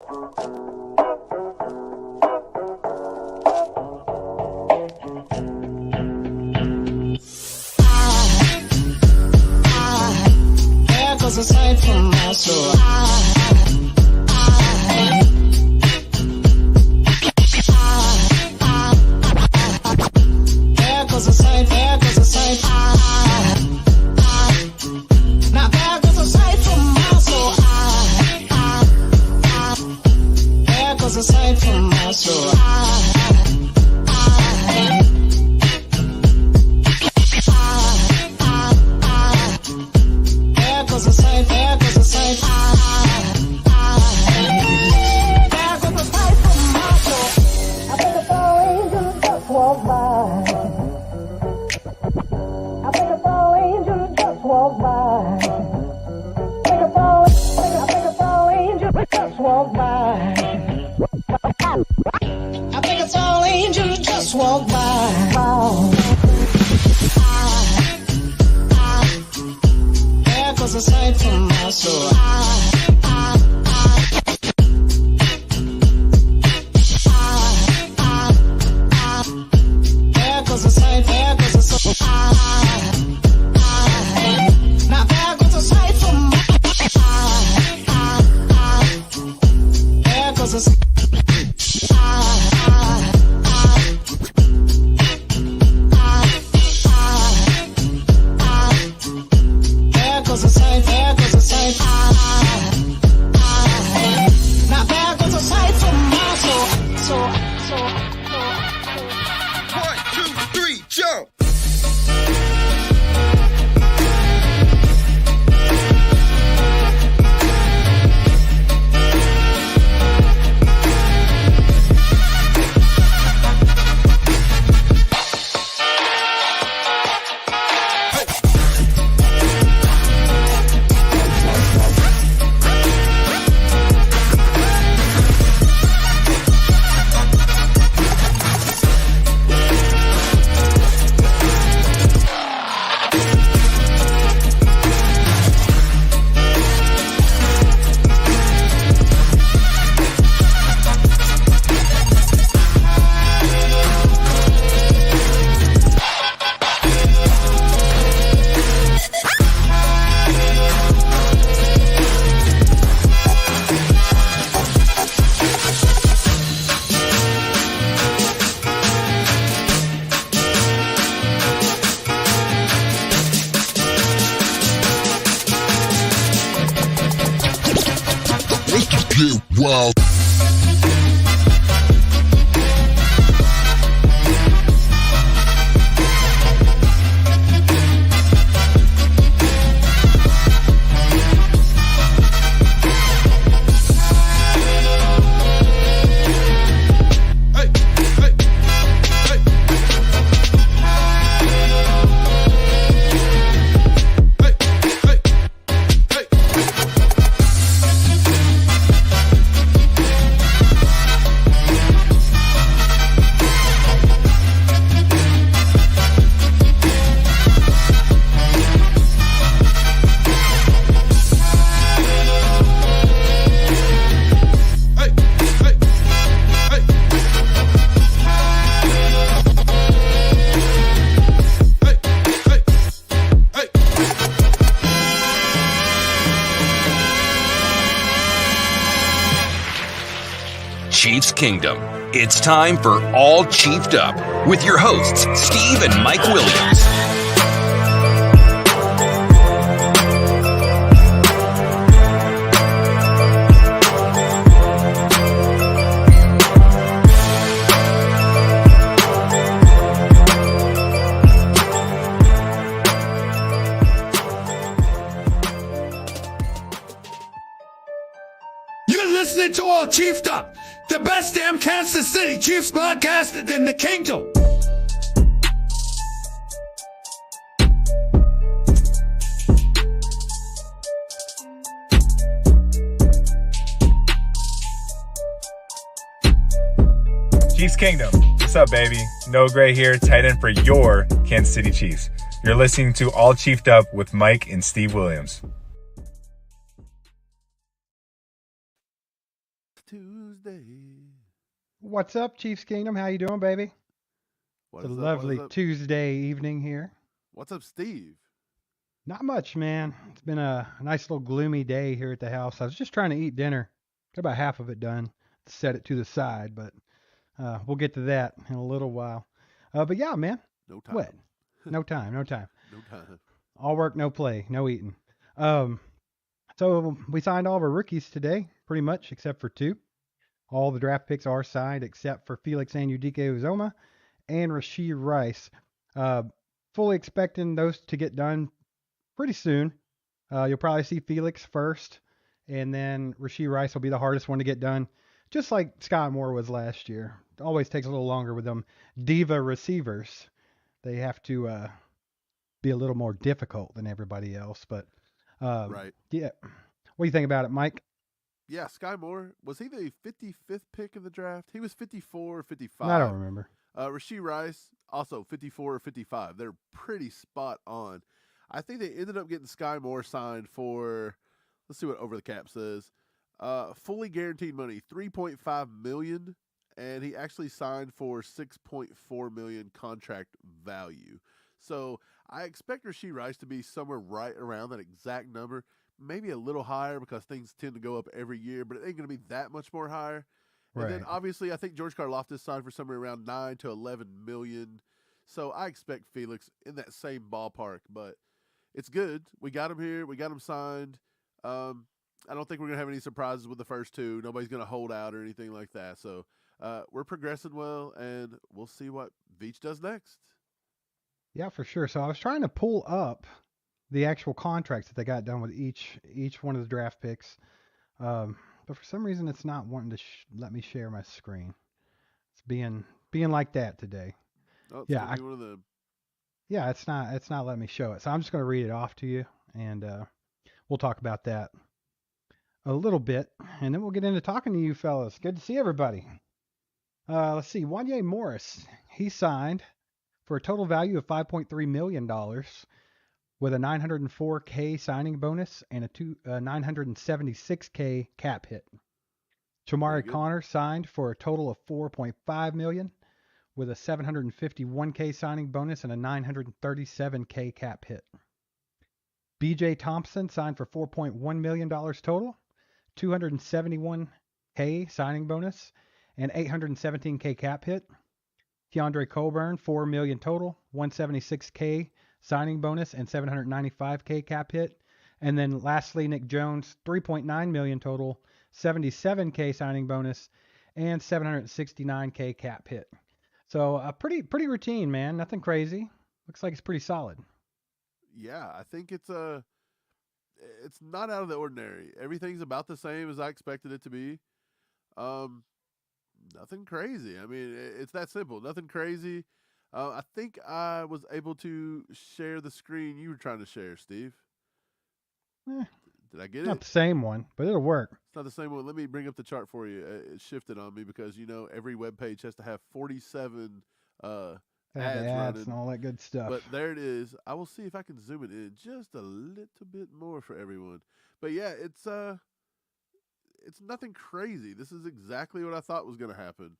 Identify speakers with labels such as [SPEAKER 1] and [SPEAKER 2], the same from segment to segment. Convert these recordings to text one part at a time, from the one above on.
[SPEAKER 1] There goes a sight from my soul. There goes a sight, there goes a sight. Now there goes a sight from my soul. There goes a sight from my soul. There goes a sight, there goes a sight. There goes a sight from my soul. I think a fall angel just walked by. I think a fall angel just walked by. I think a fall angel just walked by. I think a fall angel just walked by. There goes a sight from my soul. There goes a sight, there goes a sight. Now there goes a sight from my there goes a sight. There goes a sight, there goes a sight. Now there goes a sight from my soul.
[SPEAKER 2] One, two, three, jump!
[SPEAKER 3] Get wild.
[SPEAKER 4] Chiefs Kingdom. It's time for All Chiefed Up with your hosts, Steve and Mike Williams.
[SPEAKER 5] You're listening to All Chiefed Up, the best damn Kansas City Chiefs podcast in the kingdom.
[SPEAKER 6] Chiefs Kingdom, what's up, baby? Noah Gray here, tight end for your Kansas City Chiefs. You're listening to All Chiefed Up with Mike and Steve Williams.
[SPEAKER 3] Tuesday.
[SPEAKER 7] What's up, Chiefs Kingdom? How you doing, baby?
[SPEAKER 3] What
[SPEAKER 7] It's a
[SPEAKER 3] is up?
[SPEAKER 7] lovely
[SPEAKER 3] What is up?
[SPEAKER 7] Tuesday evening here.
[SPEAKER 3] What's up, Steve?
[SPEAKER 7] Not much, man. It's been a nice little gloomy day here at the house. I was just trying to eat dinner. Got about half of it done. Set it to the side, but we'll get to that in a little while. But yeah, man.
[SPEAKER 3] No time.
[SPEAKER 7] What? No time. No time.
[SPEAKER 3] No time.
[SPEAKER 7] All work, no play, no eating. So we signed all of our rookies today, pretty much, except for 2. All the draft picks are signed except for Felix Anudike-Uzomah and Rashee Rice. Fully expecting those to get done pretty soon. You'll probably see Felix first, and then Rashee Rice will be the hardest one to get done, just like Skyy Moore was last year. It always takes a little longer with them diva receivers. They have to be a little more difficult than everybody else. But
[SPEAKER 3] Right.
[SPEAKER 7] yeah, what do you think about it, Mike?
[SPEAKER 3] Yeah, Skyy Moore, was he the 55th pick in the draft? He was 54 or 55.
[SPEAKER 7] I don't remember.
[SPEAKER 3] Rashee Rice, also 54 or 55. They're pretty spot on. I think they ended up getting Skyy Moore signed for, let's see what Over the Cap says, fully guaranteed money, $3.5 million, and he actually signed for $6.4 million contract value. So I expect Rashee Rice to be somewhere right around that exact number, maybe a little higher because things tend to go up every year, but it ain't going to be that much more higher. And
[SPEAKER 7] Right.
[SPEAKER 3] then obviously I think George Karlaftis signed for somewhere around 9 to 11 million. So I expect Felix in that same ballpark, but it's good. We got him here. We got him signed. I don't think we're going to have any surprises with the first 2. Nobody's going to hold out or anything like that. So we're progressing well, and we'll see what Veach does next.
[SPEAKER 7] Yeah, for sure. So I was trying to pull up the actual contracts that they got done with each one of the draft picks, but for some reason it's not wanting to let me share my screen. It's being like that today.
[SPEAKER 3] Oh, it's
[SPEAKER 7] Yeah,
[SPEAKER 3] gonna be one of the.
[SPEAKER 7] Yeah, it's not letting me show it. So I'm just going to read it off to you, and we'll talk about that a little bit, and then we'll get into talking to you fellas. Good to see everybody. Let's see. Wanye Morris, he signed for a total value of $5.3 million with a $904K signing bonus and a $976K cap hit. Chamari Connor signed for a total of $4.5 million with a $751K signing bonus and a $937K cap hit. BJ Thompson signed for $4.1 million total, $271K signing bonus, and $817K cap hit. Keandre Coburn, $4 million total, $176K signing bonus, and $795K cap hit. And then lastly, Nick Jones, $3.9 million total, $77K signing bonus, and $769K cap hit. So pretty routine, man. Nothing crazy. Looks like it's pretty solid.
[SPEAKER 3] Yeah, I think it's not out of the ordinary. Everything's about the same as I expected it to be. Nothing crazy. I mean, it's that simple. Nothing crazy. I think I was able to share the screen you were trying to share, Steve. Did I get it?
[SPEAKER 7] Not the same one, but it'll work.
[SPEAKER 3] It's not the same one. Let me bring up the chart for you. It shifted on me because, every web page has to have 47 ads running.
[SPEAKER 7] And all that good stuff.
[SPEAKER 3] But there it is. I will see if I can zoom it in just a little bit more for everyone. But yeah, it's nothing crazy. This is exactly what I thought was going to happen.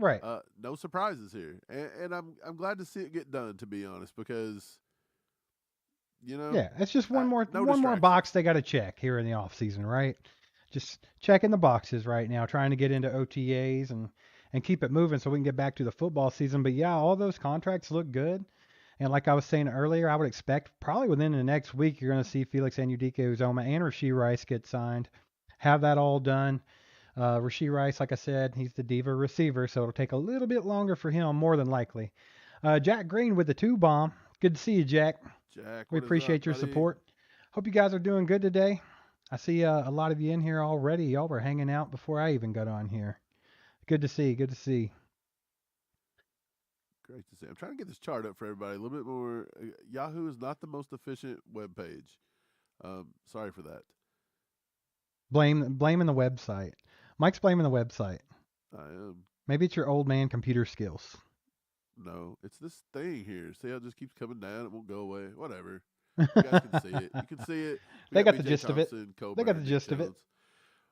[SPEAKER 7] Right.
[SPEAKER 3] No surprises here, and I'm glad to see it get done. To be honest, because
[SPEAKER 7] yeah, it's just one more
[SPEAKER 3] distractions.
[SPEAKER 7] box they got to check here in the off season, right? Just checking the boxes right now, trying to get into OTAs and keep it moving so we can get back to the football season. But yeah, all those contracts look good. And like I was saying earlier, I would expect probably within the next week you're going to see Felix Anudike-Uzomah and Rashee Rice get signed. Have that all done. Rashee Rice, like I said, he's the diva receiver, so it'll take a little bit longer for him, more than likely. Jack Green with the 2-bomb. Good to see you, Jack. We appreciate your support. Hope you guys are doing good today. I see a lot of you in here already. Y'all were hanging out before I even got on here. Good to see. Good to see.
[SPEAKER 3] Great to see. I'm trying to get this chart up for everybody a little bit more. Yahoo is not the most efficient web page. Sorry for that.
[SPEAKER 7] Blaming the website. Mike's blaming the website.
[SPEAKER 3] I am.
[SPEAKER 7] Maybe it's your old man computer skills.
[SPEAKER 3] No, it's this thing here. See how it just keeps coming down? It won't go away. Whatever. You guys can see it. You can see it.
[SPEAKER 7] They got the gist of it. They got the gist of it.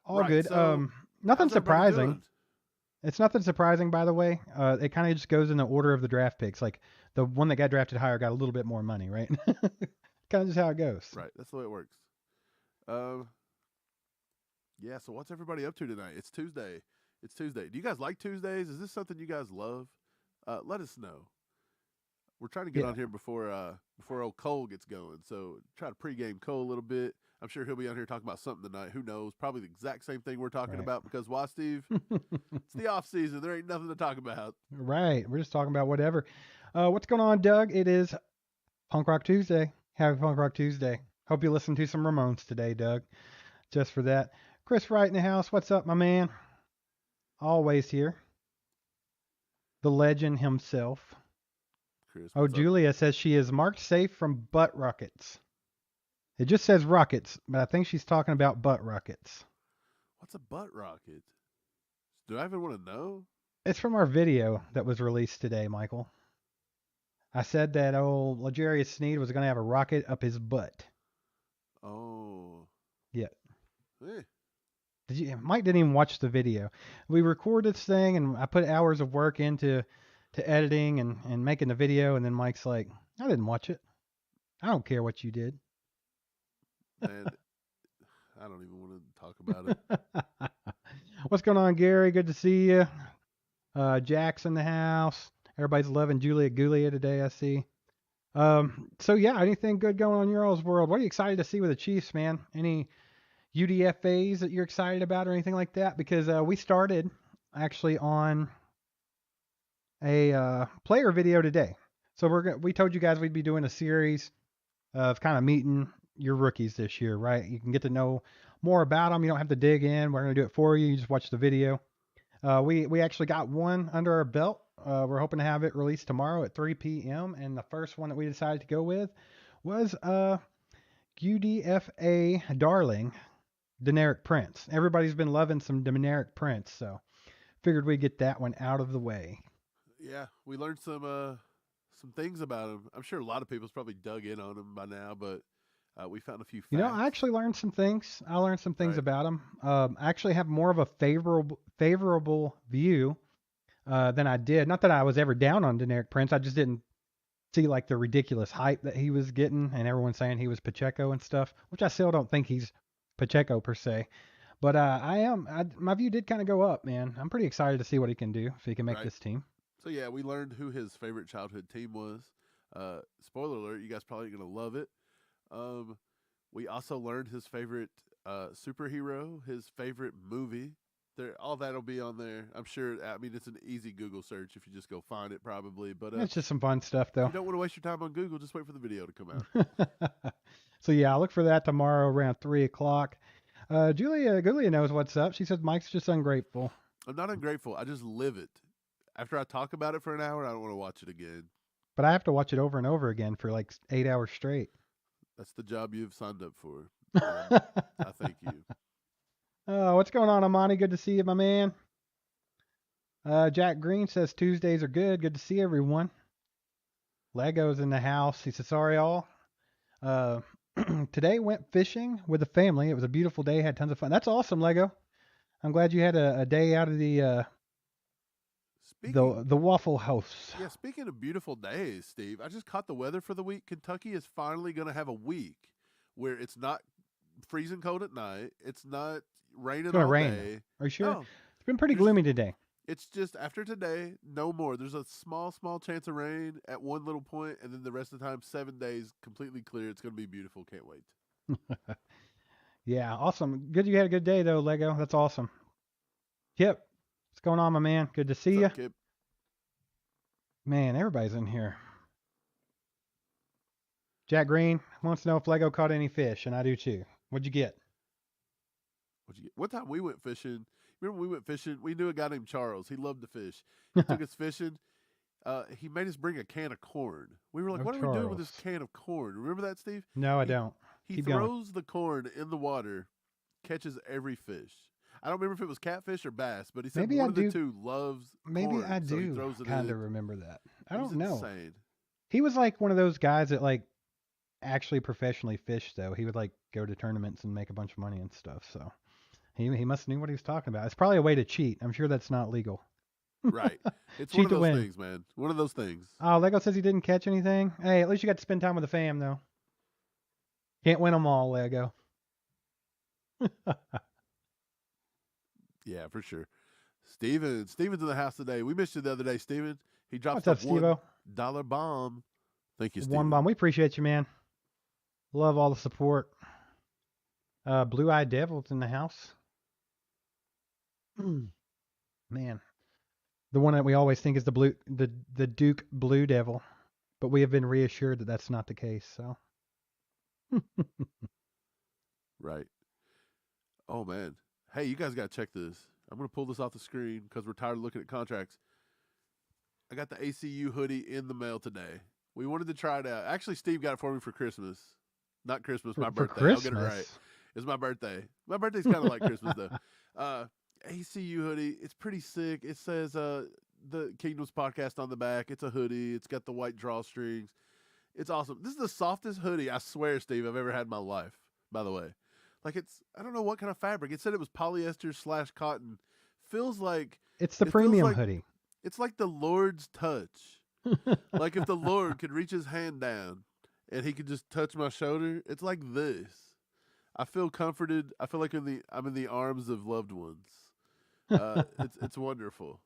[SPEAKER 7] All
[SPEAKER 3] Right,
[SPEAKER 7] good.
[SPEAKER 3] so
[SPEAKER 7] Nothing
[SPEAKER 3] how's everybody
[SPEAKER 7] surprising.
[SPEAKER 3] doing?
[SPEAKER 7] It's nothing surprising, by the way. It kind of just goes in the order of the draft picks. Like the one that got drafted higher got a little bit more money, right? Kind of just how it goes.
[SPEAKER 3] Right, that's the way it works. Um, yeah. So what's everybody up to tonight? It's Tuesday. It's Tuesday. Do you guys like Tuesdays? Is this something you guys love? Let us know. We're trying to get
[SPEAKER 7] Yeah.
[SPEAKER 3] on here before old Cole gets going. So try to pregame Cole a little bit. I'm sure he'll be on here talking about something tonight. Who knows? Probably the exact same thing we're talking
[SPEAKER 7] Right.
[SPEAKER 3] about because why, Steve? It's the off season. There ain't nothing to talk about.
[SPEAKER 7] Right. We're just talking about whatever. What's going on, Doug? It is Punk Rock Tuesday. Happy Punk Rock Tuesday. Hope you listened to some Ramones today, Doug. Just for that. Chris Wright in the house. What's up, my man? Always here. The legend himself.
[SPEAKER 3] Chris,
[SPEAKER 7] Oh,
[SPEAKER 3] what's up?
[SPEAKER 7] Julia says she is marked safe from butt rockets. It just says rockets, but I think she's talking about butt rockets.
[SPEAKER 3] What's a butt rocket? Do I even want to know?
[SPEAKER 7] It's from our video that was released today, Michael. I said that old Legarius Sneed was going to have a rocket up his butt.
[SPEAKER 3] Oh.
[SPEAKER 7] Yeah.
[SPEAKER 3] Eh.
[SPEAKER 7] Mike didn't even watch the video. We recorded this thing, and I put hours of work into editing and making the video, and then Mike's like, I didn't watch it. I don't care what you did.
[SPEAKER 3] And I don't even want to talk about it.
[SPEAKER 7] What's going on, Gary? Good to see you. Jack's in the house. Everybody's loving Julia Gulia today, I see. So yeah, anything good going on in your all's world? What are you excited to see with the Chiefs, man? Any UDFAs that you're excited about or anything like that? Because we started actually on a player video today. So we told you guys we'd be doing a series of kind of meeting your rookies this year, right? You can get to know more about them. You don't have to dig in. We're going to do it for you. You just watch the video. We actually got one under our belt. We're hoping to have it released tomorrow at 3 p.m. And the first one that we decided to go with was UDFA darling, Deneric Prince. Everybody's been loving some Deneric Prince, so figured we'd get that one out of the way.
[SPEAKER 3] Yeah, we learned some things about him. I'm sure a lot of people's probably dug in on him by now, but we found a few facts.
[SPEAKER 7] You know, I actually learned some things. I learned some things
[SPEAKER 3] Right.
[SPEAKER 7] about him. I actually have more of a favorable view than I did. Not that I was ever down on Deneric Prince. I just didn't see like the ridiculous hype that he was getting, and everyone saying he was Pacheco and stuff, which I still don't think he's Pacheco per se. But my view did kind of go up, man. I'm pretty excited to see what he can do if he can make
[SPEAKER 3] Right.
[SPEAKER 7] this team.
[SPEAKER 3] So yeah, we learned who his favorite childhood team was. Spoiler alert, you guys probably gonna love it. We also learned his favorite superhero, his favorite movie. All that'll be on there. I'm sure. I mean, it's an easy Google search if you just go find it, probably. But
[SPEAKER 7] It's just some fun stuff,
[SPEAKER 3] if
[SPEAKER 7] though.
[SPEAKER 3] you don't want to waste your time on Google, just wait for the video to come out.
[SPEAKER 7] So yeah, I'll look for that tomorrow around 3:00. Julia knows what's up. She says Mike's just ungrateful.
[SPEAKER 3] I'm not ungrateful. I just live it. After I talk about it for an hour, I don't want to watch it again.
[SPEAKER 7] But I have to watch it over and over again for like 8 hours straight.
[SPEAKER 3] That's the job you've signed up for. I thank you.
[SPEAKER 7] What's going on, Amani? Good to see you, my man. Jack Green says Tuesdays are good. Good to see everyone. Lego's in the house. He says, sorry all. Today went fishing with the family. It was a beautiful day. Had tons of fun. That's awesome, Lego. I'm glad you had a day out of the Waffle House.
[SPEAKER 3] Yeah, speaking of beautiful days, Steve, I just caught the weather for the week. Kentucky is finally going to have a week where it's not freezing cold at night. It's not raining
[SPEAKER 7] It's gonna
[SPEAKER 3] all
[SPEAKER 7] rain.
[SPEAKER 3] day.
[SPEAKER 7] Are you sure?
[SPEAKER 3] No,
[SPEAKER 7] It's been pretty
[SPEAKER 3] There's-
[SPEAKER 7] gloomy today.
[SPEAKER 3] it's just after today, no more. There's a small chance of rain at one little point, and then the rest of the time, 7 days completely clear. It's going to be beautiful. Can't wait.
[SPEAKER 7] Yeah, awesome. Good you had a good day though, Lego. That's awesome. Kip, what's going on, my man? Good to see you.
[SPEAKER 3] What's up, Kip?
[SPEAKER 7] Man, everybody's in here. Jack Green wants to know if Lego caught any fish, and I do too. What'd you get?
[SPEAKER 3] What'd you get? One time we went fishing. Remember we went fishing? We knew a guy named Charles. He loved to fish. He took us fishing. He made us bring a can of corn. We were like,
[SPEAKER 7] Oh,
[SPEAKER 3] what are we doing with this
[SPEAKER 7] Charles.
[SPEAKER 3] can of corn? Remember that, Steve?
[SPEAKER 7] No, I
[SPEAKER 3] He-
[SPEAKER 7] don't.
[SPEAKER 3] He
[SPEAKER 7] Keep going.
[SPEAKER 3] throws the corn in the water, catches every fish. I don't remember if it was catfish or bass, but he said
[SPEAKER 7] Maybe
[SPEAKER 3] one
[SPEAKER 7] I
[SPEAKER 3] of the
[SPEAKER 7] do-
[SPEAKER 3] two loves
[SPEAKER 7] Maybe
[SPEAKER 3] corn,
[SPEAKER 7] I
[SPEAKER 3] so he
[SPEAKER 7] do
[SPEAKER 3] throws it
[SPEAKER 7] kind of
[SPEAKER 3] in.
[SPEAKER 7] remember that. I
[SPEAKER 3] It was
[SPEAKER 7] don't know.
[SPEAKER 3] Insane.
[SPEAKER 7] He was like one of those guys that like actually professionally fished though. He would like go to tournaments and make a bunch of money and stuff. So He must knew what he was talking about. It's probably a way to cheat. I'm sure that's not legal.
[SPEAKER 3] Right. It's
[SPEAKER 7] Cheat
[SPEAKER 3] one of
[SPEAKER 7] to
[SPEAKER 3] those
[SPEAKER 7] win.
[SPEAKER 3] things, man. One of those things.
[SPEAKER 7] Oh, Lego says he didn't catch anything. Hey, at least you got to spend time with the fam, though. Can't win them all, Lego.
[SPEAKER 3] Yeah, for sure. Steven's in the house today. We missed you the other day, Steven. He dropped
[SPEAKER 7] What's up,
[SPEAKER 3] a
[SPEAKER 7] Steve-O?
[SPEAKER 3] $1 bomb. Thank you, Steven.
[SPEAKER 7] One bomb. We appreciate you, man. Love all the support. Blue Eye Devil's in the house. Man. The one that we always think is the Duke Blue Devil. But we have been reassured that that's not the case, so.
[SPEAKER 3] Right. Oh, man. Hey, you guys got to check this. I'm going to pull this off the screen because we're tired of looking at contracts. I got the ACU hoodie in the mail today. We wanted to try it out. Actually, Steve got it for me for Christmas. Not Christmas, my birthday.
[SPEAKER 7] Christmas.
[SPEAKER 3] I'll get it right. It's my birthday. My birthday's kind of like Christmas, though. ACU hoodie. It's pretty sick. It says the Kingdoms podcast on the back. It's a hoodie. It's got the white drawstrings. It's awesome. This is the softest hoodie, I swear, Steve, I've ever had in my life, by the way. Like, I don't know what kind of fabric. It said it was polyester/cotton. Feels like.
[SPEAKER 7] It's the premium
[SPEAKER 3] like,
[SPEAKER 7] hoodie.
[SPEAKER 3] It's like the Lord's touch. Like if the Lord could reach his hand down and he could just touch my shoulder, it's like this. I feel comforted. I feel like I'm in the arms of loved ones. It's wonderful.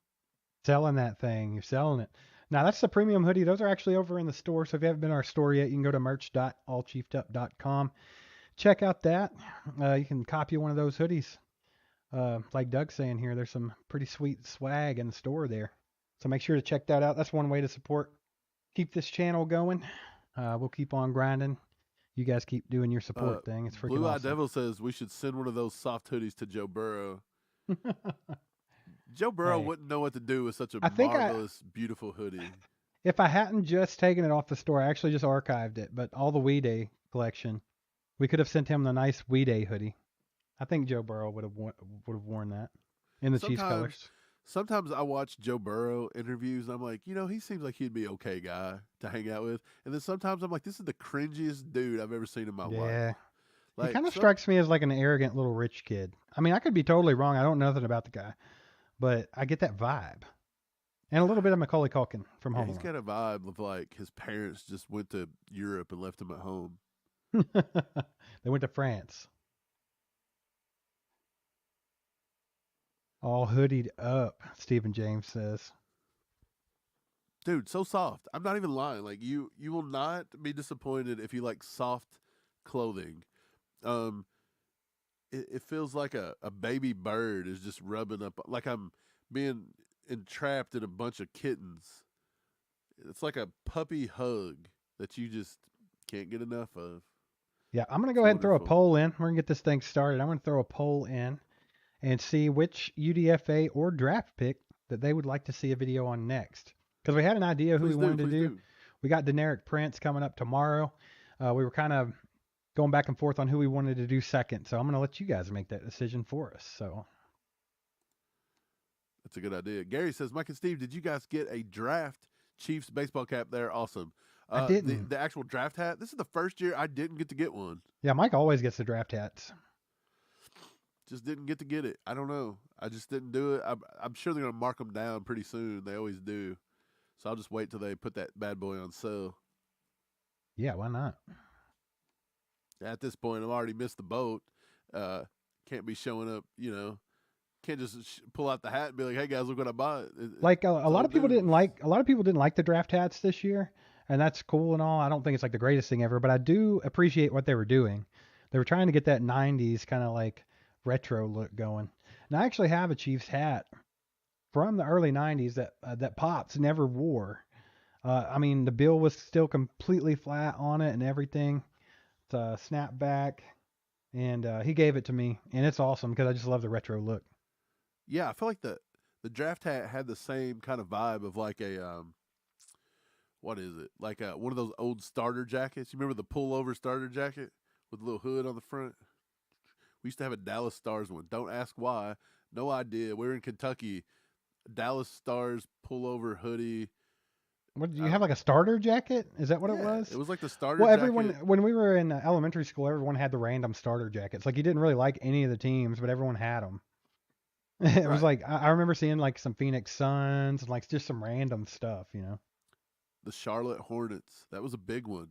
[SPEAKER 7] Selling that thing. You're selling it. Now, that's the premium hoodie. Those are actually over in the store. So if you haven't been to our store yet, you can go to merch.allchiefedup.com. Check out that. You can copy one of those hoodies. Like Doug's saying here, there's some pretty sweet swag in the store there. So make sure to check that out. That's one way to support, keep this channel going. We'll keep on grinding. You guys keep doing your support thing. It's freaking
[SPEAKER 3] Blue Eye
[SPEAKER 7] awesome.
[SPEAKER 3] Devil says we should send one of those soft hoodies to Joe Burrow. Joe Burrow wouldn't know what to do with such a marvelous, beautiful hoodie.
[SPEAKER 7] If I hadn't just taken it off the store, I actually just archived it. But all the We Day collection, we could have sent him the nice We Day hoodie. I think Joe Burrow would have worn that in the Chiefs colors.
[SPEAKER 3] Sometimes I watch Joe Burrow interviews and I'm like, he seems like he'd be an okay guy to hang out with. And then sometimes I'm like, this is the cringiest dude I've ever seen in my life.
[SPEAKER 7] Yeah.
[SPEAKER 3] Like,
[SPEAKER 7] he kind of strikes me as like an arrogant little rich kid. I mean, I could be totally wrong. I don't know nothing about the guy, but I get that vibe. And a little bit of Macaulay Culkin from Home
[SPEAKER 3] He's
[SPEAKER 7] Alone.
[SPEAKER 3] got a vibe of like his parents just went to Europe and left him at home.
[SPEAKER 7] They went to France. All hoodied up, Stephen James says.
[SPEAKER 3] Dude, so soft. I'm not even lying. Like you will not be disappointed if you like soft clothing. It feels like a baby bird is just rubbing up, like I'm being entrapped in a bunch of kittens. It's like a puppy hug that you just can't get enough of.
[SPEAKER 7] Yeah, I'm going to go ahead and throw a poll in. We're going to get this thing started. I'm going to throw a poll in and see which UDFA or draft pick that they would like to see a video on next. Because we had an idea who we wanted to do. We got Deneric Prince coming up tomorrow. We were kind of going back and forth on who we wanted to do second. So I'm going to let you guys make that decision for us. So
[SPEAKER 3] that's a good idea. Gary says, Mike and Steve, did you guys get a draft Chiefs baseball cap there? Awesome.
[SPEAKER 7] I didn't.
[SPEAKER 3] The actual draft hat. This is the first year I didn't get to get one.
[SPEAKER 7] Yeah, Mike always gets the draft hats.
[SPEAKER 3] Just didn't get to get it. I don't know. I just didn't do it. I'm sure they're going to mark them down pretty soon. They always do. So I'll just wait till they put that bad boy on sale.
[SPEAKER 7] Yeah, why not?
[SPEAKER 3] At this point, I've already missed the boat. Can't be showing up, Can't just pull out the hat and be like, "Hey guys, look what I bought."
[SPEAKER 7] Like a lot of people didn't like the draft hats this year, and that's cool and all. I don't think it's like the greatest thing ever, but I do appreciate what they were doing. They were trying to get that 90s kind of like retro look going. And I actually have a Chiefs hat from the early 90s that Pops never wore. I mean, the bill was still completely flat on it and everything. It's a snapback, and he gave it to me, and it's awesome because I just love the retro look.
[SPEAKER 3] Yeah, I feel like the draft hat had the same kind of vibe of like a what is it? Like one of those old starter jackets. You remember the pullover starter jacket with a little hood on the front? We used to have a Dallas Stars one. Don't ask why. No idea. We're in Kentucky. Dallas Stars pullover hoodie.
[SPEAKER 7] What do you have, like a starter jacket? Is that what it
[SPEAKER 3] Yeah,
[SPEAKER 7] was?
[SPEAKER 3] It was like the starter
[SPEAKER 7] Well,
[SPEAKER 3] jacket.
[SPEAKER 7] everyone, when we were in elementary school, everyone had the random starter jackets. Like you didn't really like any of the teams, but everyone had them. It was
[SPEAKER 3] Right.
[SPEAKER 7] like I remember seeing like some Phoenix Suns and like just some random stuff,
[SPEAKER 3] The Charlotte Hornets. That was a big one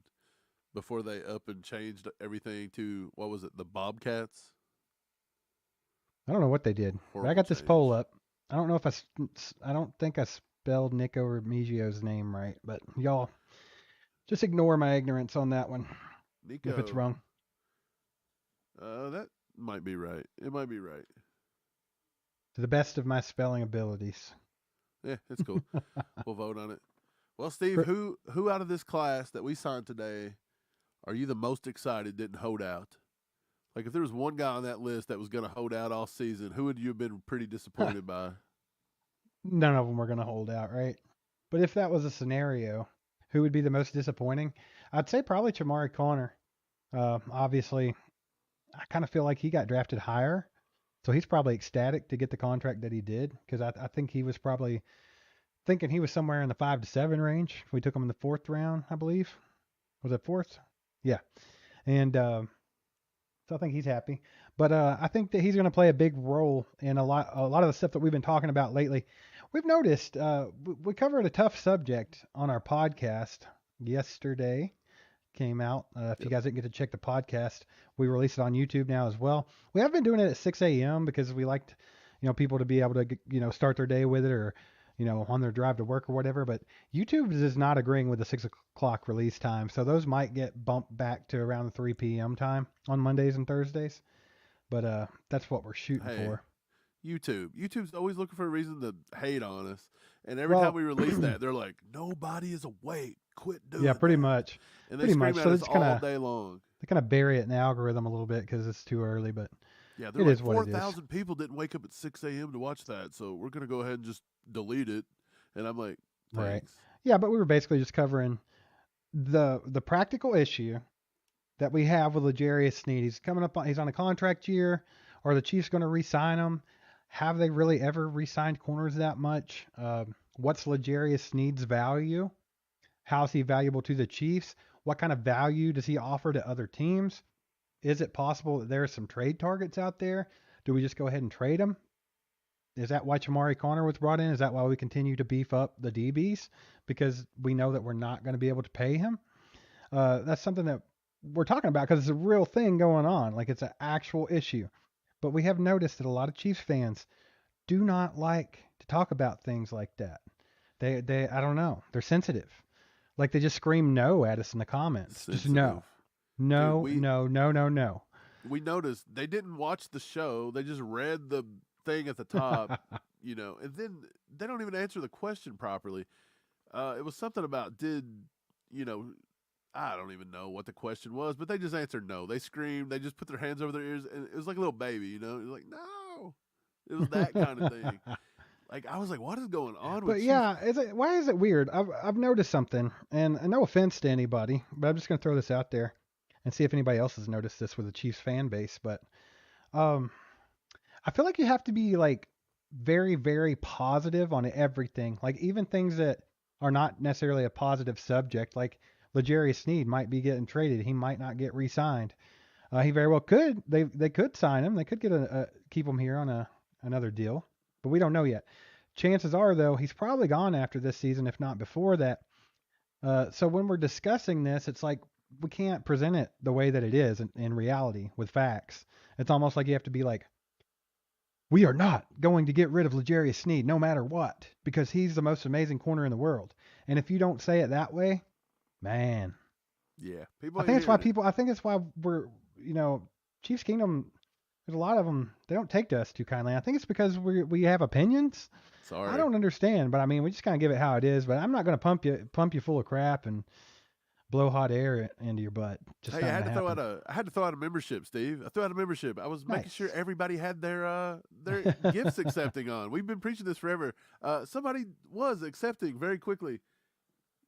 [SPEAKER 3] before they up and changed everything to, what was it, the Bobcats?
[SPEAKER 7] I don't know what they did, but I
[SPEAKER 3] Horrible
[SPEAKER 7] got this poll
[SPEAKER 3] change.
[SPEAKER 7] up. I don't know if I don't think I spelled Nico Remigio's name right, but y'all just ignore my ignorance on that one if it's
[SPEAKER 3] Nico.
[SPEAKER 7] wrong.
[SPEAKER 3] That might be right. It might be right.
[SPEAKER 7] To the best of my spelling abilities.
[SPEAKER 3] Yeah, it's cool. We'll vote on it. Well, Steve,
[SPEAKER 7] For-
[SPEAKER 3] who out of this class that we signed today are you the most excited didn't hold out? Like, if there was one guy on that list that was going to hold out all season, who would you have been pretty disappointed by?
[SPEAKER 7] None of them were going to hold out, right? But if that was a scenario, who would be the most disappointing? I'd say probably Chamari Connor. Obviously, I kind of feel like he got drafted higher, so he's probably ecstatic to get the contract that he did because I think he was probably thinking he was somewhere in the 5 to 7 range. We took him in the 4th round, I believe. Was it 4th? Yeah. And so I think he's happy. But I think that he's going to play a big role in a lot of the stuff that we've been talking about lately. We've noticed we covered a tough subject on our podcast yesterday. Came out. If you guys didn't get to check the podcast, we release it on YouTube now as well. We have been doing it at 6 a.m. because we liked, people to be able to, start their day with it or, on their drive to work or whatever. But YouTube is not agreeing with the 6 o'clock release time. So those might get bumped back to around the 3 p.m. time on Mondays and Thursdays. But that's what we're shooting for.
[SPEAKER 3] YouTube's always looking for a reason to hate on us. And every time we release that, they're like, nobody is awake. Quit doing
[SPEAKER 7] Yeah, pretty
[SPEAKER 3] that.
[SPEAKER 7] much.
[SPEAKER 3] And they scream at
[SPEAKER 7] So
[SPEAKER 3] us
[SPEAKER 7] it's
[SPEAKER 3] all day long.
[SPEAKER 7] They kind of bury it in the algorithm a little bit because it's too early, but
[SPEAKER 3] Yeah, they're
[SPEAKER 7] it
[SPEAKER 3] like,
[SPEAKER 7] is what it is.
[SPEAKER 3] 4,000 people didn't wake up at 6 a.m. to watch that, so we're going to go ahead and just delete it. And I'm like, thanks.
[SPEAKER 7] Right. Yeah, but we were basically just covering the practical issue that we have with L'Jarius Sneed. He's coming up he's on a contract year. Are the Chiefs going to re-sign him? Have they really ever re-signed corners that much? What's L'Jarius Sneed's value? How's he valuable to the Chiefs? What kind of value does he offer to other teams? Is it possible that there are some trade targets out there? Do we just go ahead and trade him? Is that why Chamari Connor was brought in? Is that why we continue to beef up the DBs? Because we know that we're not going to be able to pay him? That's something that we're talking about because it's a real thing going on. Like it's an actual issue. But we have noticed that a lot of Chiefs fans do not like to talk about things like that. They I don't know. They're sensitive. Like they just scream no at us in the comments. Just no. No,
[SPEAKER 3] Dude,
[SPEAKER 7] no.
[SPEAKER 3] We noticed they didn't watch the show. They just read the thing at the top, and then they don't even answer the question properly. It was something about I don't even know what the question was, but they just answered no. They screamed. They just put their hands over their ears, and it was like a little baby, It was like, no. It was that kind of thing. Like, I was like, what is going on with
[SPEAKER 7] But
[SPEAKER 3] Chiefs?
[SPEAKER 7] yeah, why is it weird? I've noticed something, and no offense to anybody, but I'm just going to throw this out there and see if anybody else has noticed this with the Chiefs fan base. But I feel like you have to be like very, very positive on everything. Like even things that are not necessarily a positive subject, like L'Jarius Sneed might be getting traded. He might not get re-signed. He very well could. They could sign him. They could get keep him here on another deal, but we don't know yet. Chances are, though, he's probably gone after this season, if not before that. So when we're discussing this, it's like we can't present it the way that it is in reality with facts. It's almost like you have to be like, we are not going to get rid of L'Jarius Sneed no matter what because he's the most amazing corner in the world. And if you don't say it that way, man.
[SPEAKER 3] Yeah, people.
[SPEAKER 7] I think it's why we're, Chiefs Kingdom. There's a lot of them. They don't take to us too kindly. I think it's because we have opinions.
[SPEAKER 3] Sorry.
[SPEAKER 7] I don't understand, but I mean, we just kind of give it how it is. But I'm not going to pump you full of crap and blow hot air into your butt. Just
[SPEAKER 3] hey, I had to throw out a membership, Steve. I threw out a membership. I was making sure everybody had their gifts accepting on. We've been preaching this forever. Somebody was accepting very quickly.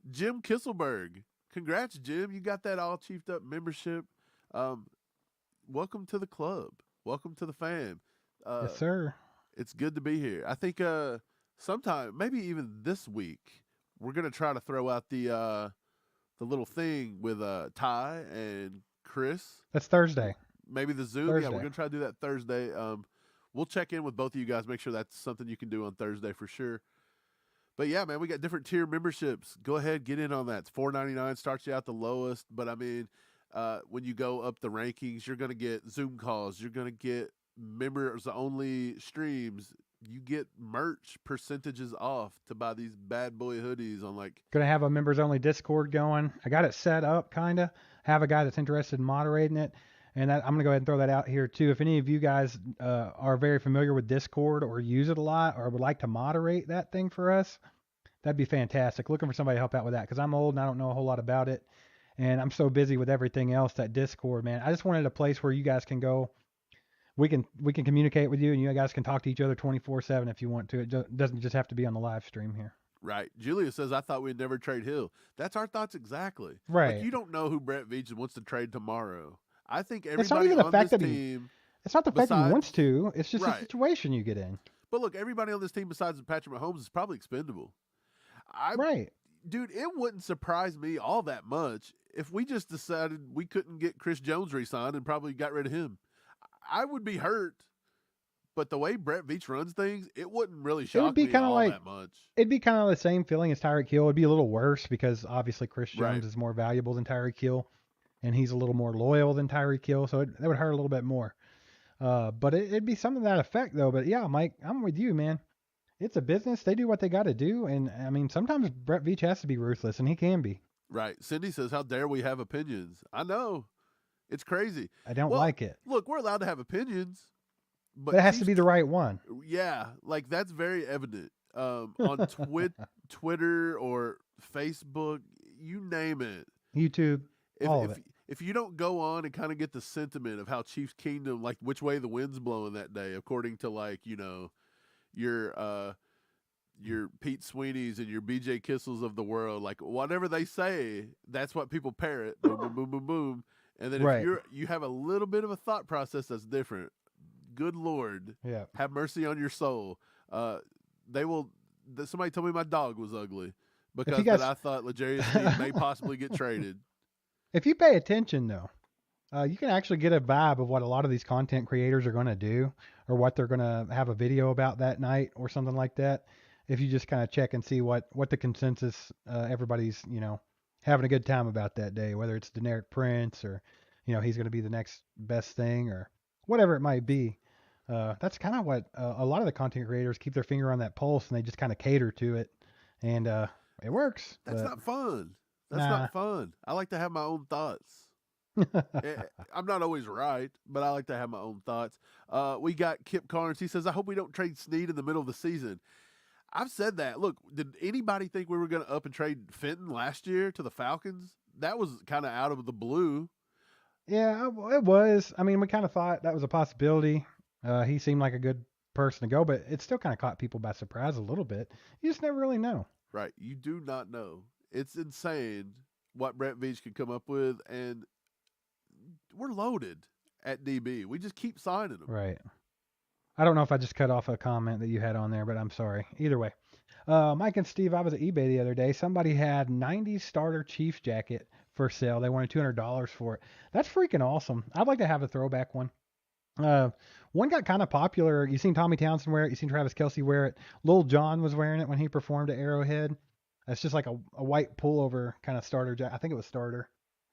[SPEAKER 3] Jim Kisselberg. Congrats, Jim. You got that all chiefed up membership. Welcome to the club. Welcome to the fam.
[SPEAKER 7] Yes, sir.
[SPEAKER 3] It's good to be here. I think sometime, maybe even this week, we're gonna try to throw out the little thing with Ty and Chris.
[SPEAKER 7] That's Thursday.
[SPEAKER 3] Maybe the Zoom.
[SPEAKER 7] Thursday.
[SPEAKER 3] Yeah, we're gonna try to do that Thursday. We'll check in with both of you guys. Make sure that's something you can do on Thursday for sure. But yeah, man, we got different tier memberships. Go ahead, get in on that. It's $4.99, starts you out the lowest. But I mean, when you go up the rankings, you're gonna get Zoom calls. You're gonna get members only streams. You get merch percentages off to buy these bad boy hoodies on like.
[SPEAKER 7] Gonna have a members only Discord going. I got it set up, kinda. Have a guy that's interested in moderating it. And I'm going to go ahead and throw that out here too. If any of you guys are very familiar with Discord or use it a lot or would like to moderate that thing for us, that'd be fantastic. Looking for somebody to help out with that because I'm old and I don't know a whole lot about it. And I'm so busy with everything else, that Discord, man. I just wanted a place where you guys can go. We can communicate with you and you guys can talk to each other 24/7 if you want to. It doesn't just have to be on the live stream here.
[SPEAKER 3] Right. Julia says, I thought we'd never trade Hill. That's our thoughts exactly.
[SPEAKER 7] Right.
[SPEAKER 3] Like, you don't know who Brett Veach wants to trade tomorrow. I think
[SPEAKER 7] It's not
[SPEAKER 3] everybody
[SPEAKER 7] even the
[SPEAKER 3] on
[SPEAKER 7] fact
[SPEAKER 3] this
[SPEAKER 7] that
[SPEAKER 3] team.
[SPEAKER 7] It's not the fact that he
[SPEAKER 3] besides-
[SPEAKER 7] wants to. It's just
[SPEAKER 3] Right.
[SPEAKER 7] the situation you get in.
[SPEAKER 3] But look, everybody on this team besides Patrick Mahomes is probably expendable.
[SPEAKER 7] Right.
[SPEAKER 3] Dude, it wouldn't surprise me all that much if we just decided we couldn't get Chris Jones re-signed and probably got rid of him. I would be hurt, but the way Brett Veach runs things, it wouldn't really shock
[SPEAKER 7] be
[SPEAKER 3] me
[SPEAKER 7] kinda
[SPEAKER 3] all
[SPEAKER 7] like-
[SPEAKER 3] that much.
[SPEAKER 7] It'd be kind of the same feeling as Tyreek Hill. It'd be a little worse because obviously Chris Jones
[SPEAKER 3] Right.
[SPEAKER 7] is more valuable than Tyreek Hill, and he's a little more loyal than Tyreek Hill, so that would hurt a little bit more. But it'd be something to that effect, though. But yeah, Mike, I'm with you, man. It's a business. They do what they got to do, and I mean, sometimes Brett Veach has to be ruthless, and he can be.
[SPEAKER 3] Right. Cindy says, how dare we have opinions? I know. It's crazy.
[SPEAKER 7] I don't
[SPEAKER 3] Well,
[SPEAKER 7] like it,
[SPEAKER 3] Look, we're allowed to have opinions,
[SPEAKER 7] but it has to be the right one.
[SPEAKER 3] Yeah, like that's very evident on Twitter or Facebook, you name it.
[SPEAKER 7] YouTube, all of it.
[SPEAKER 3] If you don't go on and kind of get the sentiment of how Chiefs Kingdom, like which way the wind's blowing that day, according to like your Pete Sweeney's and your BJ Kissels of the world, like whatever they say, that's what people parrot. Boom, boom, boom, boom, boom. And then
[SPEAKER 7] Right.
[SPEAKER 3] if you have a little bit of a thought process that's different, good Lord,
[SPEAKER 7] Yeah.
[SPEAKER 3] have mercy on your soul. Somebody told me my dog was ugly because
[SPEAKER 7] guys-
[SPEAKER 3] I thought L'Jarius Sneed may possibly get traded.
[SPEAKER 7] If you pay attention, though, you can actually get a vibe of what a lot of these content creators are going to do or what they're going to have a video about that night or something like that. If you just kind of check and see what the consensus, everybody's, having a good time about that day, whether it's Deneric Prince or, he's going to be the next best thing or whatever it might be. That's kind of what a lot of the content creators keep their finger on that pulse and they just kind of cater to it. And it works.
[SPEAKER 3] That's
[SPEAKER 7] but-
[SPEAKER 3] not fun. That's
[SPEAKER 7] Nah.
[SPEAKER 3] not fun. I like to have my own thoughts. I'm not always right, but I like to have my own thoughts. We got Kip Carnes. He says, I hope we don't trade Sneed in the middle of the season. I've said that. Look, did anybody think we were going to up and trade Fenton last year to the Falcons? That was kind of out of the blue.
[SPEAKER 7] Yeah, it was. I mean, we kind of thought that was a possibility. He seemed like a good person to go, but it still kind of caught people by surprise a little bit. You just never really know.
[SPEAKER 3] Right. You do not know. It's insane what Brett Veach can come up with, and we're loaded at DB. We just keep signing them.
[SPEAKER 7] Right. I don't know if I just cut off a comment that you had on there, but I'm sorry. Either way. Mike and Steve, I was at eBay the other day. Somebody had 90s starter Chiefs jacket for sale. They wanted $200 for it. That's freaking awesome. I'd like to have a throwback one. One got kind of popular. You seen Tommy Townsend wear it. You seen Travis Kelce wear it. Lil Jon was wearing it when he performed at Arrowhead. It's just like a white pullover kind of starter jacket. I think it was starter.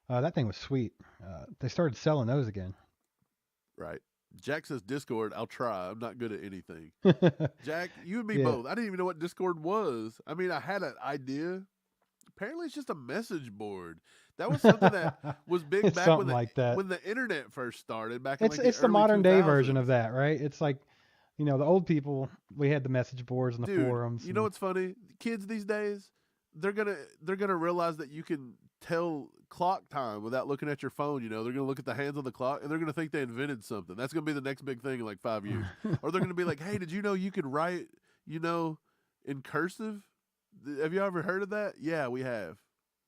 [SPEAKER 7] That thing was sweet. They started selling those again.
[SPEAKER 3] Right. Jack says Discord. I'll try. I'm not good at anything. Jack, you and me
[SPEAKER 7] Yeah.
[SPEAKER 3] both. I didn't even know what Discord was. I mean, I had an idea. Apparently, it's just a message board. That was something that was big
[SPEAKER 7] It's
[SPEAKER 3] back
[SPEAKER 7] something
[SPEAKER 3] when the,
[SPEAKER 7] like that.
[SPEAKER 3] when the internet first started. Back in
[SPEAKER 7] It's
[SPEAKER 3] like
[SPEAKER 7] it's the
[SPEAKER 3] early
[SPEAKER 7] modern day version
[SPEAKER 3] 2000s.
[SPEAKER 7] of that, right? It's like, the old people, we had the message boards and the
[SPEAKER 3] Dude,
[SPEAKER 7] forums.
[SPEAKER 3] you know what's funny? Kids these days, they're gonna realize that you can tell clock time without looking at your phone. They're gonna look at the hands on the clock and they're gonna think they invented something. That's gonna be the next big thing in like 5 years. Or they're gonna be like, hey, did you know you could write, in cursive? Have you ever heard of that? Yeah, we have.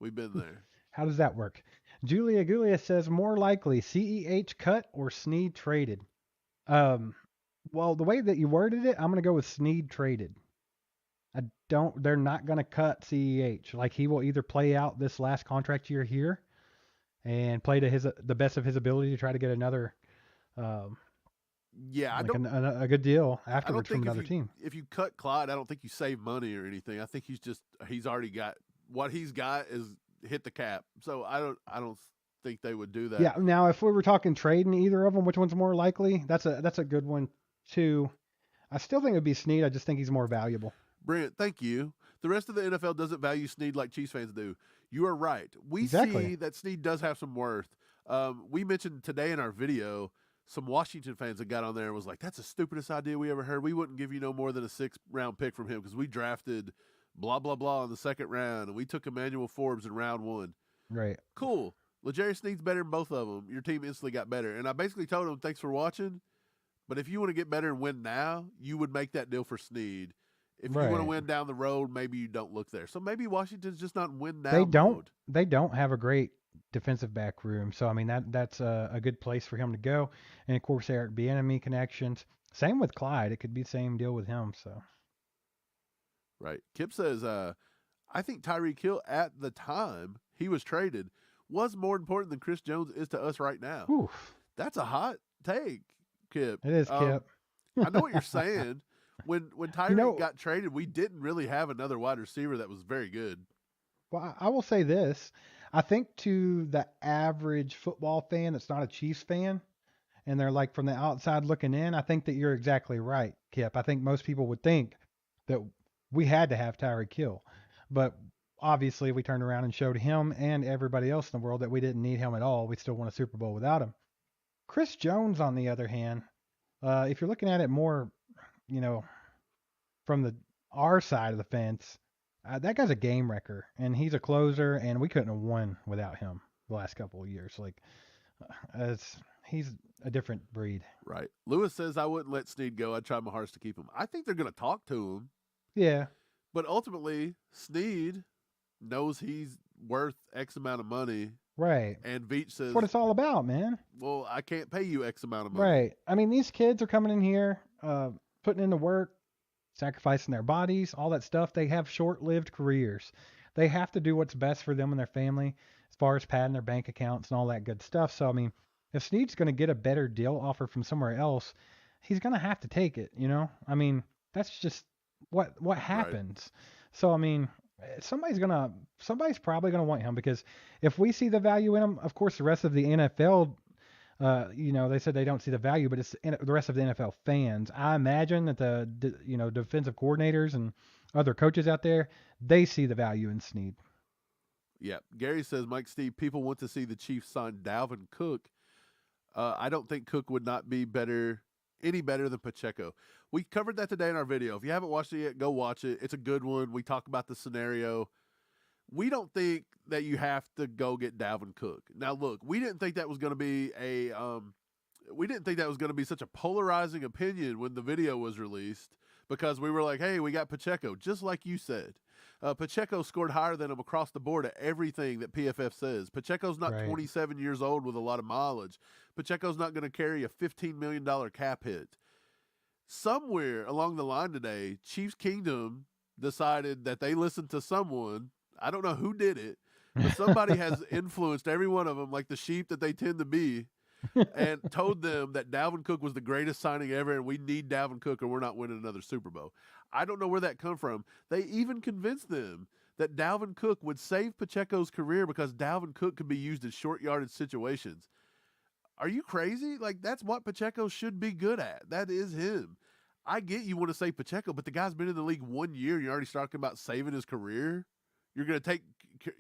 [SPEAKER 3] We've been there.
[SPEAKER 7] How does that work? Julia says more likely CEH cut or Sneed traded. Well, the way that you worded it, I'm going to go with Sneed traded. They're not going to cut CEH. Like, he will either play out this last contract year here and play to the best of his ability to try to get another,
[SPEAKER 3] Yeah, I
[SPEAKER 7] like
[SPEAKER 3] don't.
[SPEAKER 7] a good deal
[SPEAKER 3] I don't
[SPEAKER 7] afterwards from
[SPEAKER 3] think
[SPEAKER 7] another team.
[SPEAKER 3] if you cut Clyde, I don't think you save money or anything. I think he's already got what he's got is hit the cap. So I don't think they would do that.
[SPEAKER 7] Yeah. Now, if we were talking trading either of them, which one's more likely? That's a good one too. I still think it'd be Sneed. I just think he's more valuable.
[SPEAKER 3] Brent, thank you. The rest of the NFL doesn't value Sneed like Chiefs fans do. You are right. We
[SPEAKER 7] Exactly.
[SPEAKER 3] see that Sneed does have some worth. We mentioned today in our video, some Washington fans that got on there and was like, that's the stupidest idea we ever heard. We wouldn't give you no more than a 6th-round pick from him because we drafted blah, blah, blah in the 2nd round, and we took Emmanuel Forbes in round 1.
[SPEAKER 7] Right.
[SPEAKER 3] Cool. L'Jarius Sneed's better than both of them. Your team instantly got better. And I basically told him, thanks for watching, but if you want to get better and win now, you would make that deal for Sneed. If you want to win down the road, maybe you don't look there. So maybe Washington's just not win now.
[SPEAKER 7] They don't have a great defensive back room. So I mean that's a good place for him to go. And of course Eric Bieniemy connections. Same with Clyde. It could be the same deal with him. So
[SPEAKER 3] right. Kip says, I think Tyreek Hill at the time he was traded was more important than Chris Jones is to us right now.
[SPEAKER 7] Oof.
[SPEAKER 3] That's a hot take, Kip.
[SPEAKER 7] It is, Kip.
[SPEAKER 3] I know what you're saying. When Tyreek got traded, we didn't really have another wide receiver that was very good.
[SPEAKER 7] Well, I will say this. I think to the average football fan that's not a Chiefs fan, and they're like from the outside looking in, I think that you're exactly right, Kip. I think most people would think that we had to have Tyreek Hill. But obviously we turned around and showed him and everybody else in the world that we didn't need him at all. We still won a Super Bowl without him. Chris Jones, on the other hand, if you're looking at it more, from our side of the fence, that guy's a game wrecker, and he's a closer, and we couldn't have won without him the last couple of years. He's a different breed.
[SPEAKER 3] Right. Lewis says, I wouldn't let Sneed go. I'd try my hardest to keep him. I think they're going to talk to him.
[SPEAKER 7] Yeah.
[SPEAKER 3] But ultimately, Sneed knows he's worth X amount of money.
[SPEAKER 7] Right.
[SPEAKER 3] And Veach says,
[SPEAKER 7] that's what it's all about, man.
[SPEAKER 3] Well, I can't pay you X amount of money.
[SPEAKER 7] Right. I mean, these kids are coming in here, putting in the work, sacrificing their bodies, all that stuff. They have short-lived careers. They have to do what's best for them and their family as far as padding their bank accounts and all that good stuff. So, I mean, if Sneed's going to get a better deal offer from somewhere else, he's going to have to take it, I mean, that's just what happens. Right. So, I mean, somebody's probably going to want him, because if we see the value in him, of course, the rest of the NFL, they said they don't see the value, but it's the rest of the NFL fans. I imagine that the defensive coordinators and other coaches out there, they see the value in Sneed.
[SPEAKER 3] Yeah. Gary says, Mike Steve, people want to see the Chiefs sign Dalvin Cook. I don't think Cook would not be any better than Pacheco. We covered that today in our video. If you haven't watched it yet, go watch it. It's a good one. We talk about the scenario. We don't think that you have to go get Dalvin Cook. Now, look, we didn't think that was going to be such a polarizing opinion when the video was released, because we were like, hey, we got Pacheco, just like you said. Pacheco scored higher than him across the board at everything that PFF says. Pacheco's not 27 years old with a lot of mileage. Pacheco's not going to carry a $15 million cap hit. Somewhere along the line today, Chiefs Kingdom decided that they listened to someone. I don't know who did it, but somebody has influenced every one of them, like the sheep that they tend to be, and told them that Dalvin Cook was the greatest signing ever, and we need Dalvin Cook or we're not winning another Super Bowl. I don't know where that come from. They even convinced them that Dalvin Cook would save Pacheco's career because Dalvin Cook could be used in short yardage situations. Are you crazy? Like, that's what Pacheco should be good at. That is him. I get you want to save Pacheco, but the guy's been in the league 1 year and you're already talking about saving his career? You're going to take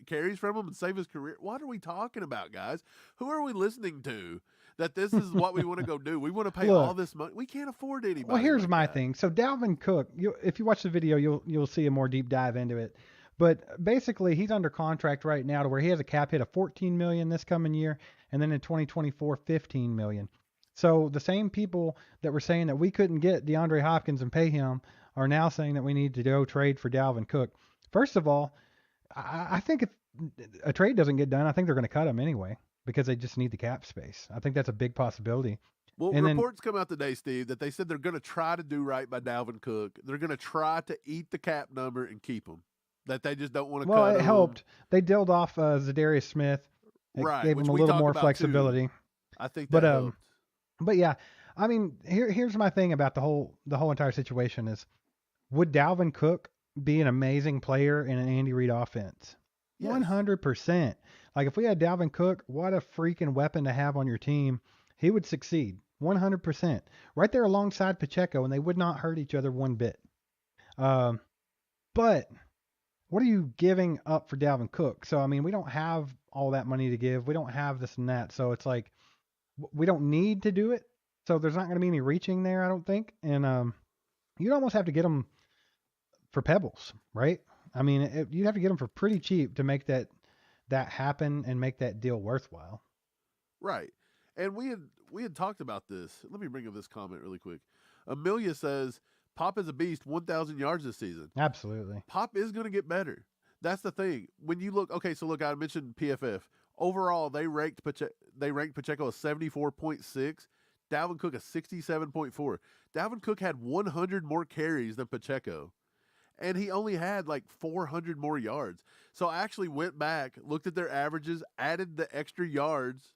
[SPEAKER 3] carries from him and save his career? What are we talking about, guys? Who are we listening to that this is what we want to go do? We want to pay all this money. We can't afford anybody.
[SPEAKER 7] Well, here's
[SPEAKER 3] like
[SPEAKER 7] my
[SPEAKER 3] that.
[SPEAKER 7] thing. So Dalvin Cook, if you watch the video, you'll see a more deep dive into it. But basically, he's under contract right now to where he has a cap hit of $14 million this coming year, and then in 2024, $15 million. So the same people that were saying that we couldn't get DeAndre Hopkins and pay him are now saying that we need to go trade for Dalvin Cook. First of all, I think if a trade doesn't get done, I think they're going to cut him anyway because they just need the cap space. I think that's a big possibility.
[SPEAKER 3] Well,
[SPEAKER 7] And then-
[SPEAKER 3] reports come out today, Steve, that they said they're going to try to do right by Dalvin Cook. They're going to try to eat the cap number and keep him. That they just don't want to
[SPEAKER 7] Well,
[SPEAKER 3] cut
[SPEAKER 7] it
[SPEAKER 3] him.
[SPEAKER 7] helped. They dealt off Zadarius Smith. It
[SPEAKER 3] Right,
[SPEAKER 7] gave
[SPEAKER 3] which
[SPEAKER 7] him a
[SPEAKER 3] we
[SPEAKER 7] little
[SPEAKER 3] talked
[SPEAKER 7] more
[SPEAKER 3] about, too.
[SPEAKER 7] flexibility.
[SPEAKER 3] I think
[SPEAKER 7] But,
[SPEAKER 3] that helped.
[SPEAKER 7] But yeah, I mean, here's my thing about the whole entire situation is, would Dalvin Cook be an amazing player in an Andy Reid offense?
[SPEAKER 3] Yes.
[SPEAKER 7] 100%. Like if we had Dalvin Cook, what a freaking weapon to have on your team. He would succeed 100%. Right there alongside Pacheco, and they would not hurt each other one bit. But what are you giving up for Dalvin Cook? So I mean, we don't have all that money to give. We don't have this and that. So it's like we don't need to do it. So there's not going to be any reaching there, I don't think. And you'd almost have to get them for pebbles, right? I mean, you'd have to get them for pretty cheap to make that happen and make that deal worthwhile.
[SPEAKER 3] Right. And we had talked about this. Let me bring up this comment really quick. Amelia says, Pop is a beast, 1,000 yards this season.
[SPEAKER 7] Absolutely.
[SPEAKER 3] Pop is going to get better. That's the thing. When you look, okay, so look, I mentioned PFF. Overall, they ranked Pacheco a 74.6, Dalvin Cook a 67.4. Dalvin Cook had 100 more carries than Pacheco, and he only had like 400 more yards. So I actually went back, looked at their averages, added the extra yards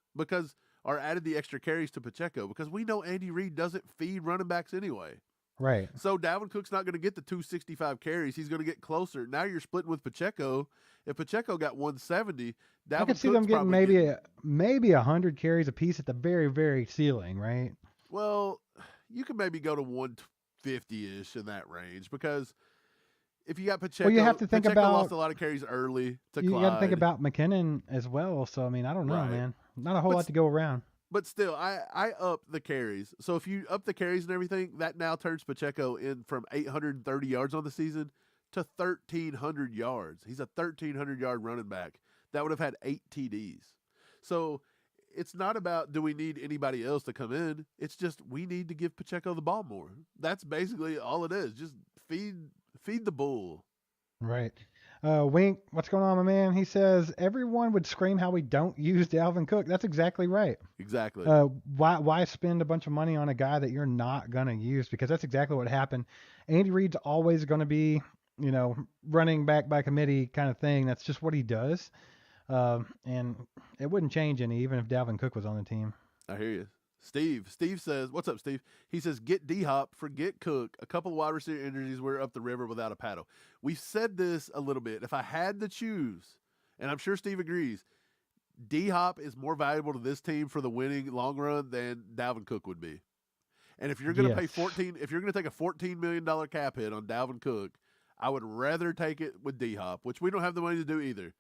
[SPEAKER 3] added the extra carries to Pacheco because we know Andy Reid doesn't feed running backs anyway.
[SPEAKER 7] Right.
[SPEAKER 3] So Dalvin Cook's not going to get the 265 carries. He's going to get closer. Now you're splitting with Pacheco. If Pacheco got 170, Dalvin
[SPEAKER 7] I could see
[SPEAKER 3] Cook's
[SPEAKER 7] them getting
[SPEAKER 3] probably
[SPEAKER 7] maybe 100 carries a piece at the very, very ceiling, right?
[SPEAKER 3] Well, you can maybe go to 150-ish in that range because if you got Pacheco,
[SPEAKER 7] you have to think
[SPEAKER 3] Pacheco
[SPEAKER 7] about-
[SPEAKER 3] lost a lot of carries early to
[SPEAKER 7] You
[SPEAKER 3] Clyde.
[SPEAKER 7] got to think about McKinnon as well. So I mean, I don't know,
[SPEAKER 3] Right.
[SPEAKER 7] man. Not a whole
[SPEAKER 3] But
[SPEAKER 7] lot to go around.
[SPEAKER 3] But still, I up the carries. So if you up the carries and everything, that now turns Pacheco in from 830 yards on the season to 1,300 yards. He's a 1,300-yard running back. That would have had 8 TDs. So it's not about do we need anybody else to come in. It's just we need to give Pacheco the ball more. That's basically all it is. Just feed the bull.
[SPEAKER 7] Right. Wink, what's going on, my man? He says everyone would scream how we don't use Dalvin Cook. That's exactly right.
[SPEAKER 3] Exactly.
[SPEAKER 7] Why spend a bunch of money on a guy that you're not going to use? Because that's exactly what happened. Andy Reid's always going to be, running back by committee kind of thing. That's just what he does. And it wouldn't change any, even if Dalvin Cook was on the team.
[SPEAKER 3] I hear you. Steve says, what's up, Steve? He says, get D-Hop, forget Cook. A couple of wide receiver injuries, we're up the river without a paddle. We've said this a little bit. If I had to choose, and I'm sure Steve agrees, D-Hop is more valuable to this team for the winning long run than Dalvin Cook would be. And if you're going to if you're going to take a $14 million cap hit on Dalvin Cook, I would rather take it with D-Hop, which we don't have the money to do either.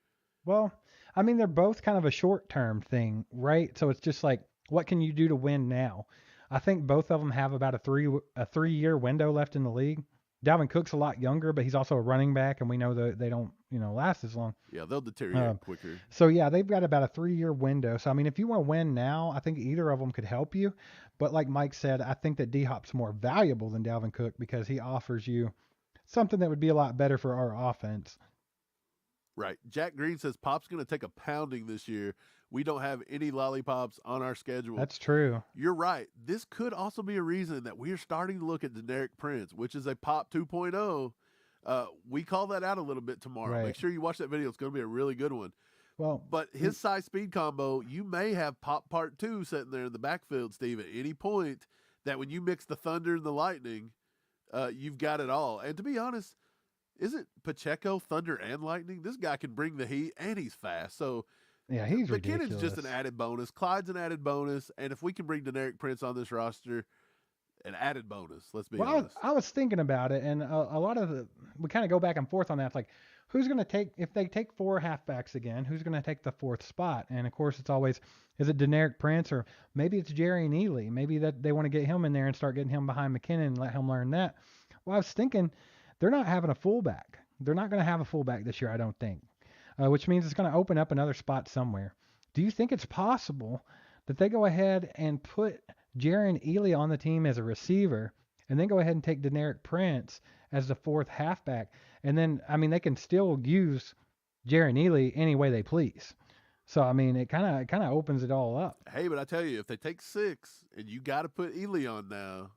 [SPEAKER 7] Well, I mean, they're both kind of a short-term thing, right? So it's just like, what can you do to win now? I think both of them have about a 3-year window left in the league. Dalvin Cook's a lot younger, but he's also a running back, and we know that they don't, last as long.
[SPEAKER 3] Yeah, they'll deteriorate quicker.
[SPEAKER 7] So yeah, they've got about a 3-year window. So I mean, if you want to win now, I think either of them could help you. But like Mike said, I think that D-Hop's more valuable than Dalvin Cook because he offers you something that would be a lot better for our offense.
[SPEAKER 3] Right. Jack Green says Pop's going to take a pounding this year. We don't have any lollipops on our schedule.
[SPEAKER 7] That's true.
[SPEAKER 3] You're right. This could also be a reason that we're starting to look at Deneric Prince, which is a Pop 2.0. We call that out a little bit tomorrow.
[SPEAKER 7] Right.
[SPEAKER 3] Make sure you watch that video. It's going to be a really good one.
[SPEAKER 7] Well,
[SPEAKER 3] But his size speed combo, you may have Pop Part 2 sitting there in the backfield, Steve, at any point that when you mix the thunder and the lightning, you've got it all. And to be honest, isn't Pacheco thunder and lightning? This guy can bring the heat and he's fast. So
[SPEAKER 7] yeah, he's
[SPEAKER 3] McKinnon's
[SPEAKER 7] ridiculous.
[SPEAKER 3] just an added bonus. Clyde's an added bonus. And if we can bring Deneric Prince on this roster, an added bonus, let's be honest.
[SPEAKER 7] I was thinking about it, and a lot of we kind of go back and forth on that. It's like, who's going to take, if they take 4 halfbacks again, who's going to take the 4th spot? And of course, it's always, is it Deneric Prince, or maybe it's Jerry Neely? Maybe that they want to get him in there and start getting him behind McKinnon and let him learn that. Well, I was thinking they're not having a fullback. They're not going to have a fullback this year, I don't think, which means it's going to open up another spot somewhere. Do you think it's possible that they go ahead and put Jaron Ely on the team as a receiver and then go ahead and take Deneric Prince as the 4th halfback? And then, I mean, they can still use Jaron Ely any way they please. So I mean, it kind of opens it all up.
[SPEAKER 3] Hey, but I tell you, if they take 6 and you got to put Ely on now,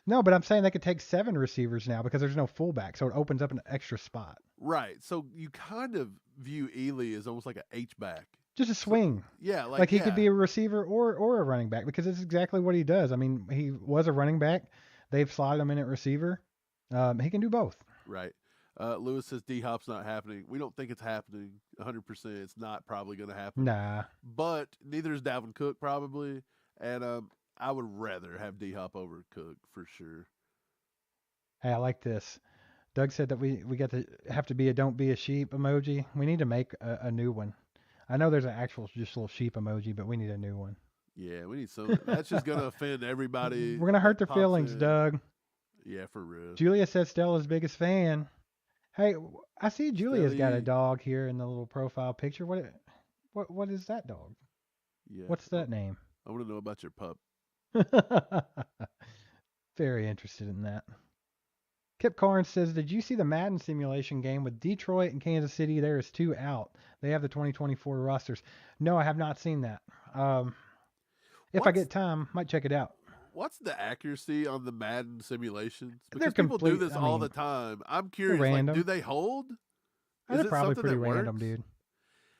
[SPEAKER 7] No, but I'm saying they could take 7 receivers now because there's no fullback, so it opens up an extra spot.
[SPEAKER 3] right? So you kind of view Ely as almost like an H back.
[SPEAKER 7] Just a swing.
[SPEAKER 3] Yeah,
[SPEAKER 7] Like he could
[SPEAKER 3] yeah.
[SPEAKER 7] be a receiver or a running back because it's exactly what he does. I mean, he was a running back. They've slotted him in at receiver. He can do both.
[SPEAKER 3] Right. Lewis says D-Hop's not happening. We don't think it's happening 100%. It's not probably going to happen.
[SPEAKER 7] Nah.
[SPEAKER 3] But neither is Dalvin Cook probably. And I would rather have D-Hop over Cook for sure.
[SPEAKER 7] Hey, I like this. Doug said that we got to have to be a don't be a sheep emoji. We need to make a new one. I know there's an actual just little sheep emoji, but we need a new one.
[SPEAKER 3] Yeah, we need something. That's just going to offend everybody.
[SPEAKER 7] We're going to hurt their
[SPEAKER 3] that pops
[SPEAKER 7] feelings,
[SPEAKER 3] in.
[SPEAKER 7] Doug.
[SPEAKER 3] Yeah, for real.
[SPEAKER 7] Julia says Stella's biggest fan. Hey, I see Julia's got a
[SPEAKER 3] Stella.
[SPEAKER 7] dog here in the little profile picture. What is that dog?
[SPEAKER 3] Yeah.
[SPEAKER 7] What's that name?
[SPEAKER 3] I want to know about your pup.
[SPEAKER 7] Very interested in that. Kip Carnes says, did you see the Madden simulation game with Detroit and Kansas City? There is 2 out. They have the 2024 rosters. No, I have not seen that. If I get time, might check it out.
[SPEAKER 3] What's the accuracy on the Madden simulations?
[SPEAKER 7] They're
[SPEAKER 3] Because people do
[SPEAKER 7] complete-
[SPEAKER 3] this
[SPEAKER 7] I
[SPEAKER 3] all
[SPEAKER 7] mean,
[SPEAKER 3] the time. I'm curious,
[SPEAKER 7] they're
[SPEAKER 3] like,
[SPEAKER 7] random.
[SPEAKER 3] do they hold?
[SPEAKER 7] They're
[SPEAKER 3] Is it
[SPEAKER 7] probably
[SPEAKER 3] something
[SPEAKER 7] pretty
[SPEAKER 3] that
[SPEAKER 7] random,
[SPEAKER 3] works?
[SPEAKER 7] dude.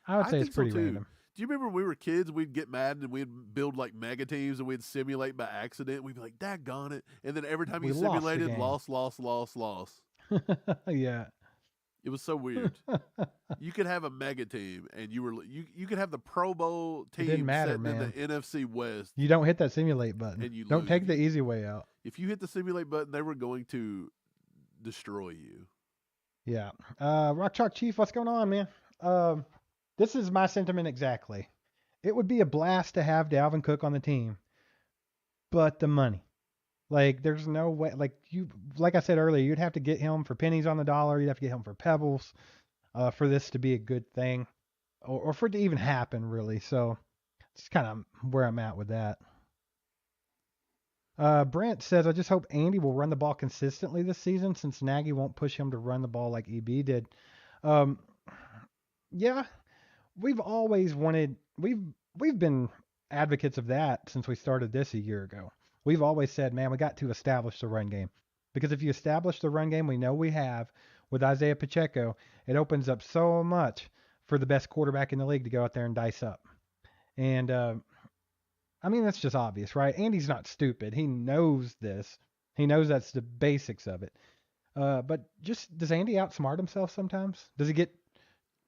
[SPEAKER 7] I would say it's
[SPEAKER 3] think so,
[SPEAKER 7] pretty
[SPEAKER 3] too.
[SPEAKER 7] random.
[SPEAKER 3] Do you remember when we were kids, we'd get Madden and we'd build like mega teams and we'd simulate by accident? We'd be like, daggone it. And then every time
[SPEAKER 7] We
[SPEAKER 3] you
[SPEAKER 7] lost the
[SPEAKER 3] simulated,
[SPEAKER 7] game.
[SPEAKER 3] loss.
[SPEAKER 7] Yeah.
[SPEAKER 3] It was so weird. You could have a mega team and you could have the Pro Bowl
[SPEAKER 7] It
[SPEAKER 3] team
[SPEAKER 7] didn't matter,
[SPEAKER 3] sitting
[SPEAKER 7] man.
[SPEAKER 3] in the NFC West.
[SPEAKER 7] You don't hit that simulate button.
[SPEAKER 3] And you
[SPEAKER 7] Don't
[SPEAKER 3] lose.
[SPEAKER 7] take the easy way out.
[SPEAKER 3] If you hit the simulate button, they were going to destroy you.
[SPEAKER 7] Yeah. Rock Chalk Chief, what's going on, man? This is my sentiment exactly. It would be a blast to have Dalvin Cook on the team, but the money. Like, there's no way. Like I said earlier, you'd have to get him for pennies on the dollar. You'd have to get him for pebbles for this to be a good thing, or for it to even happen, really. So it's kind of where I'm at with that. Brent says, I just hope Andy will run the ball consistently this season since Nagy won't push him to run the ball like EB did. Yeah, we've always wanted, we've been advocates of that since we started this a year ago. We've always said, man, we got to establish the run game, because if you establish the run game, we know we have with Isaiah Pacheco, it opens up so much for the best quarterback in the league to go out there and dice up. And, I mean, that's just obvious, right? Andy's not stupid. He knows this. He knows that's the basics of it. But just, does Andy outsmart himself sometimes? Does he get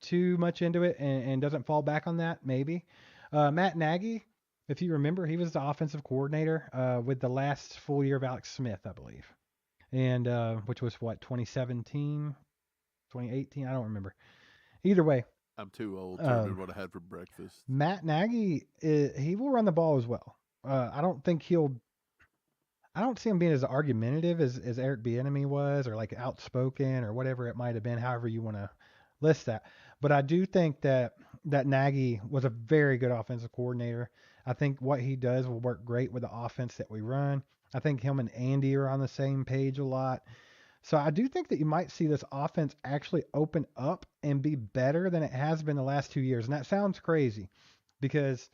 [SPEAKER 7] too much into it and doesn't fall back on that? Maybe. Matt Nagy, if you remember, he was the offensive coordinator with the last full year of Alex Smith, I believe. And which was what, 2017, 2018? I don't remember. Either way.
[SPEAKER 3] I'm too old to remember what I had for breakfast.
[SPEAKER 7] Matt Nagy, he will run the ball as well. I don't see him being as argumentative as Eric Bieniemy was, or like outspoken or whatever it might have been, however you want to list that. But I do think that Nagy was a very good offensive coordinator. I think what he does will work great with the offense that we run. I think him and Andy are on the same page a lot. So I do think that you might see this offense actually open up and be better than it has been the last 2 years. And that sounds crazy because,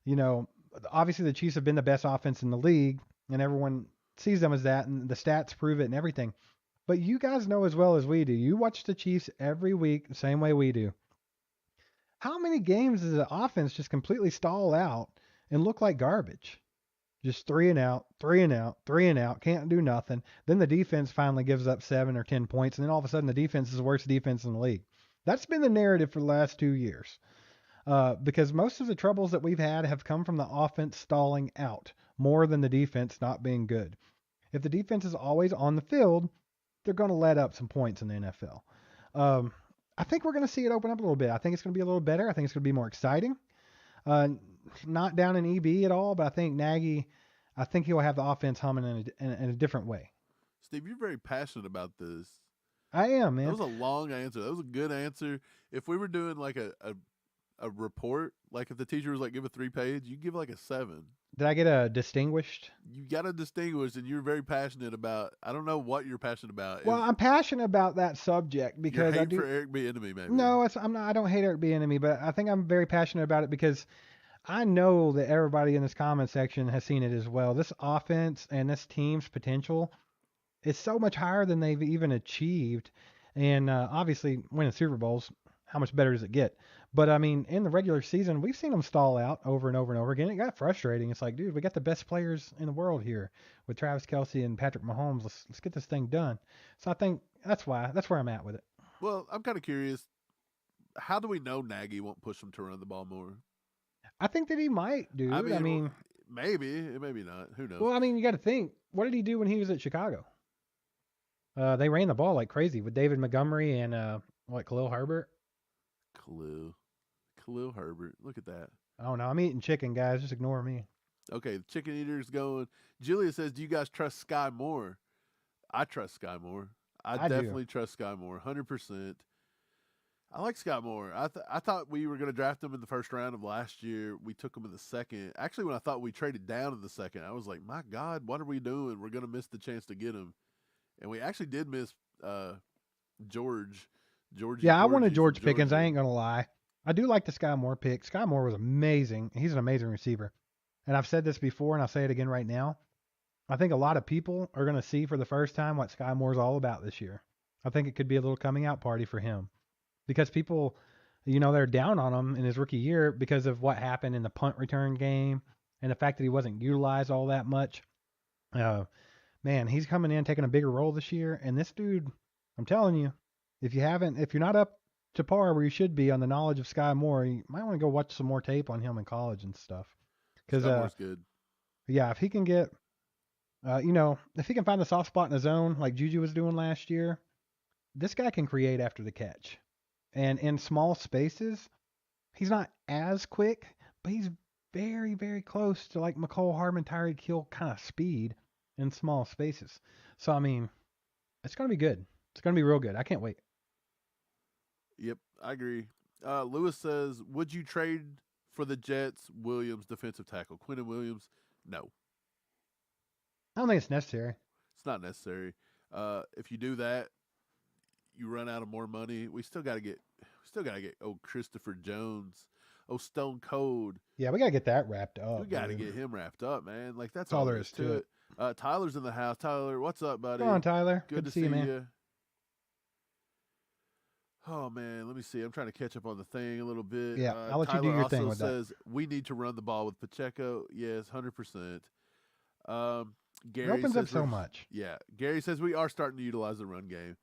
[SPEAKER 7] you know, obviously the Chiefs have been the best offense in the league and everyone sees them as that, and the stats prove it and everything. But you guys know as well as we do. You watch the Chiefs every week the same way we do. How many games does the offense just completely stall out and look like garbage? Just 3 and out, 3 and out, 3 and out, can't do nothing. Then the defense finally gives up 7 or 10 points, and then all of a sudden the defense is the worst defense in the league. That's been the narrative for the last 2 years. Because most of the troubles that we've had have come from the offense stalling out more than the defense not being good. If the defense is always on the field, they're going to let up some points in the NFL. I think we're going to see it open up a little bit. I think it's going to be a little better. I think it's going to be more exciting. Not down in EB at all, but I think Nagy, I think he'll have the offense humming in a different way.
[SPEAKER 3] Steve, you're very passionate about this.
[SPEAKER 7] I am, man.
[SPEAKER 3] That was a long answer. That was a good answer. If we were doing like a report, like if the teacher was like, give a 3-page, you give like a 7.
[SPEAKER 7] Did I get a distinguished?
[SPEAKER 3] You got to distinguish, and you're very passionate about. I don't know what you're passionate about.
[SPEAKER 7] Well, I'm passionate about that subject
[SPEAKER 3] your
[SPEAKER 7] because
[SPEAKER 3] hate
[SPEAKER 7] I do.
[SPEAKER 3] for Eric Bieniemy, maybe.
[SPEAKER 7] No, I'm not. I don't hate Eric Bieniemy, but I think I'm very passionate about it because I know that everybody in this comment section has seen it as well. This offense and this team's potential is so much higher than they've even achieved. And obviously, winning Super Bowls, how much better does it get? But I mean, in the regular season, we've seen them stall out over and over and over again. It got frustrating. It's like, dude, we got the best players in the world here with Travis Kelce and Patrick Mahomes. Let's get this thing done. So I think that's where I'm at with it.
[SPEAKER 3] Well, I'm kind of curious. How do we know Nagy won't push him to run the ball more?
[SPEAKER 7] I think that he might, dude. I mean
[SPEAKER 3] maybe not. Who knows?
[SPEAKER 7] well, I mean, you got to think. What did he do when he was at Chicago? They ran the ball like crazy with David Montgomery and Khalil Herbert.
[SPEAKER 3] Khalil Herbert. Look at that.
[SPEAKER 7] I don't know. I'm eating chicken, guys. Just ignore me.
[SPEAKER 3] Okay, the chicken eater's going. Julia says, "Do you guys trust Skyy more?" I trust Skyy more. I definitely trust Skyy more, 100%. I like Skyy more. I thought we were going to draft him in the first round of last year. We took him in the second. Actually, when I thought we traded down in the second, I was like, my God, what are we doing? We're going to miss the chance to get him. And we actually did miss George.
[SPEAKER 7] Yeah, I wanted George Pickens. I ain't going to lie. I do like the Skyy Moore pick. Skyy Moore was amazing. He's an amazing receiver. And I've said this before, and I'll say it again right now. I think a lot of people are going to see for the first time what Skyy Moore's all about this year. I think it could be a little coming out party for him. Because people, they're down on him in his rookie year because of what happened in the punt return game and the fact that he wasn't utilized all that much. Man, he's coming in, taking a bigger role this year. And this dude, I'm telling you, if you're not up to par where you should be on the knowledge of Skyy Moore, you might want to go watch some more tape on him in college and stuff. Because
[SPEAKER 3] good.
[SPEAKER 7] Yeah, if he can get, if he can find the soft spot in his own like Juju was doing last year, this guy can create after the catch. And in small spaces, he's not as quick, but he's very, very close to like McCole Hardman, Tyreek Hill kind of speed in small spaces. So, I mean, it's going to be good. It's going to be real good. I can't wait.
[SPEAKER 3] Yep, I agree. Lewis says, would you trade for the Jets Williams defensive tackle? Quinnen Williams? No.
[SPEAKER 7] I don't think it's necessary.
[SPEAKER 3] It's not necessary. If you do that, you run out of more money. We still got to get Christopher Jones, Stone Cold.
[SPEAKER 7] Yeah, we got to get that wrapped up.
[SPEAKER 3] We got to get him wrapped up, man. Like that's all there is to it. Tyler's in the house. Tyler, what's up, buddy?
[SPEAKER 7] Come on, Tyler.
[SPEAKER 3] Good to see you, man. Oh man, let me see. I'm trying to catch up on the thing a little bit.
[SPEAKER 7] Yeah, I'll let
[SPEAKER 3] Tyler
[SPEAKER 7] you do your thing with
[SPEAKER 3] says we need to run the ball with Pacheco. Yes, 100%. Gary
[SPEAKER 7] it opens
[SPEAKER 3] says
[SPEAKER 7] up so much.
[SPEAKER 3] Yeah, Gary says we are starting to utilize the run game.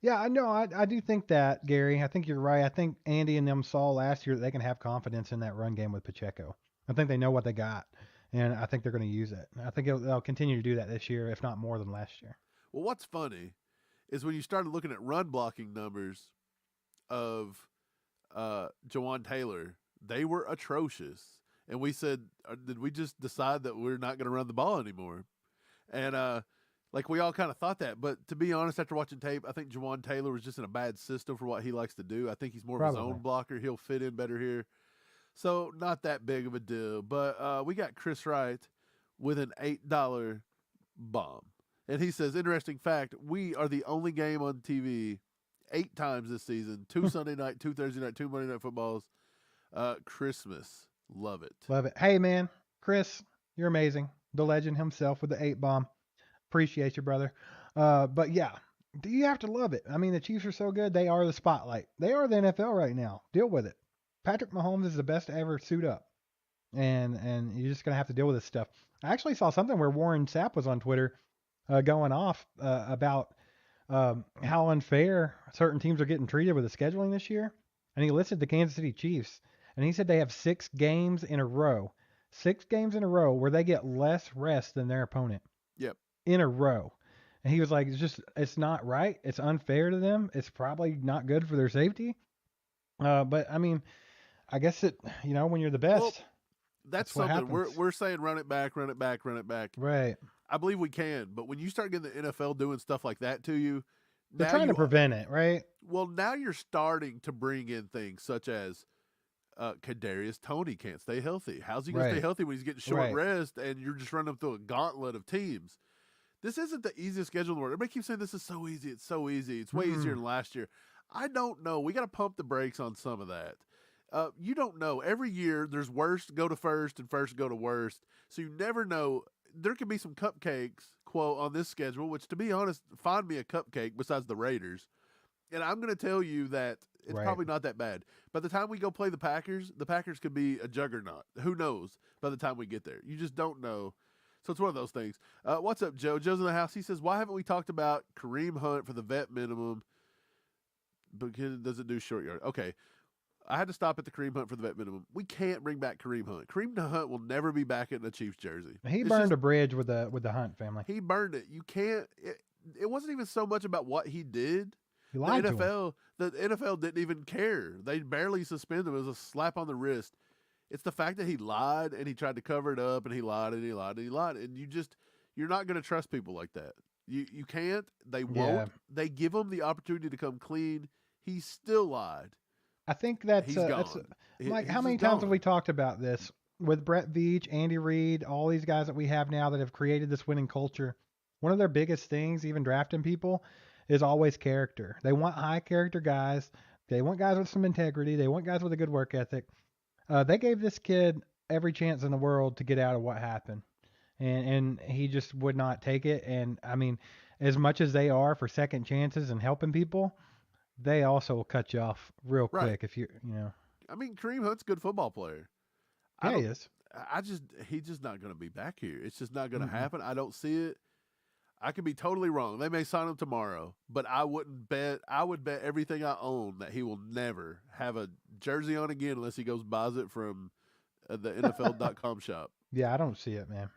[SPEAKER 7] Yeah, I know. I do think that, Gary. I think you're right. I think Andy and them saw last year that they can have confidence in that run game with Pacheco. I think they know what they got, and I think they're going to use it. I think they'll continue to do that this year, if not more than last year.
[SPEAKER 3] Well, what's funny is when you started looking at run blocking numbers of Jawan Taylor, they were atrocious. And we said, did we just decide that we're not going to run the ball anymore? And like we all kind of thought that. But to be honest, after watching tape, I think Jawan Taylor was just in a bad system for what he likes to do. I think he's more of his own blocker. He'll fit in better here. So not that big of a deal. But we got Chris Wright with an $8 bomb. And he says, interesting fact, we are the only game on TV 8 times this season. 2 Sunday night, 2 Thursday night, 2 Monday night footballs. Christmas. Love it.
[SPEAKER 7] Love it. Hey, man. Chris, you're amazing. The legend himself with the 8 bomb. Appreciate you, brother. But yeah, do you have to love it? I mean, the Chiefs are so good. They are the spotlight. They are the NFL right now. Deal with it. Patrick Mahomes is the best to ever suit up. And you're just going to have to deal with this stuff. I actually saw something where Warren Sapp was on Twitter going off about how unfair certain teams are getting treated with the scheduling this year. And he listed the Kansas City Chiefs. And he said they have 6 games in a row. 6 games in a row where they get less rest than their opponent.
[SPEAKER 3] Yep.
[SPEAKER 7] In a row. And he was like, it's not right. It's unfair to them. It's probably not good for their safety. But I mean, I guess when you're the best. Well,
[SPEAKER 3] that's something we're saying run it back, run it back, run it back.
[SPEAKER 7] Right.
[SPEAKER 3] I believe we can, but when you start getting the NFL doing stuff like that to you,
[SPEAKER 7] they're trying to prevent it, right?
[SPEAKER 3] Well, now you're starting to bring in things such as Kadarius Tony can't stay healthy. How's he going to stay
[SPEAKER 7] Right.
[SPEAKER 3] healthy when he's getting short
[SPEAKER 7] Right.
[SPEAKER 3] rest and you're just running through a gauntlet of teams? This isn't the easiest schedule in the world. Everybody keeps saying this is so easy. It's so easy. It's way easier than last year. I don't know. We got to pump the brakes on some of that. You don't know. Every year there's worst go to first and first go to worst. So you never know. There could be some cupcakes, quote, on this schedule, which, to be honest, find me a cupcake besides the Raiders. And I'm going to tell you that it's
[SPEAKER 7] Right.
[SPEAKER 3] probably not that bad. By the time we go play the Packers could be a juggernaut. Who knows by the time we get there? You just don't know. So it's one of those things. What's up, Joe? Joe's in the house. He says, why haven't we talked about Kareem Hunt for the vet minimum? Because it doesn't do short yard. Okay. I had to stop at the Kareem Hunt for the vet minimum. We can't bring back Kareem Hunt. Kareem Hunt will never be back in a Chiefs jersey.
[SPEAKER 7] He
[SPEAKER 3] It's
[SPEAKER 7] burned
[SPEAKER 3] just-
[SPEAKER 7] a bridge with the Hunt family.
[SPEAKER 3] He burned it. You can't. It wasn't even so much about what he did.
[SPEAKER 7] He lied
[SPEAKER 3] the
[SPEAKER 7] to him.
[SPEAKER 3] NFL didn't even care. They barely suspended him. It was a slap on the wrist. It's the fact that he lied and he tried to cover it up and he lied and he lied and he lied. And you're not going to trust people like that. You can't. They won't.
[SPEAKER 7] Yeah.
[SPEAKER 3] They give him the opportunity to come clean. He still lied.
[SPEAKER 7] I think that's
[SPEAKER 3] He's
[SPEAKER 7] that's
[SPEAKER 3] gone.
[SPEAKER 7] Mike,
[SPEAKER 3] He's
[SPEAKER 7] how many
[SPEAKER 3] just
[SPEAKER 7] times have
[SPEAKER 3] gone.
[SPEAKER 7] we talked about this with Brett Veach, Andy Reid, all these guys that we have now that have created this winning culture? One of their biggest things, even drafting people, is always character. They want high character guys. They want guys with some integrity. They want guys with a good work ethic. They gave this kid every chance in the world to get out of what happened, and he just would not take it. And I mean, as much as they are for second chances and helping people, they also will cut you off real
[SPEAKER 3] Right.
[SPEAKER 7] quick if you know.
[SPEAKER 3] I mean, Kareem Hunt's a good football player. I
[SPEAKER 7] Yeah, he
[SPEAKER 3] don't-
[SPEAKER 7] is.
[SPEAKER 3] he's just not going to be back here. It's just not going to happen. I don't see it. I could be totally wrong. They may sign him tomorrow, but I wouldn't bet. I would bet everything I own that he will never have a jersey on again unless he goes buys it from the NFL.com shop.
[SPEAKER 7] Yeah, I don't see it, man.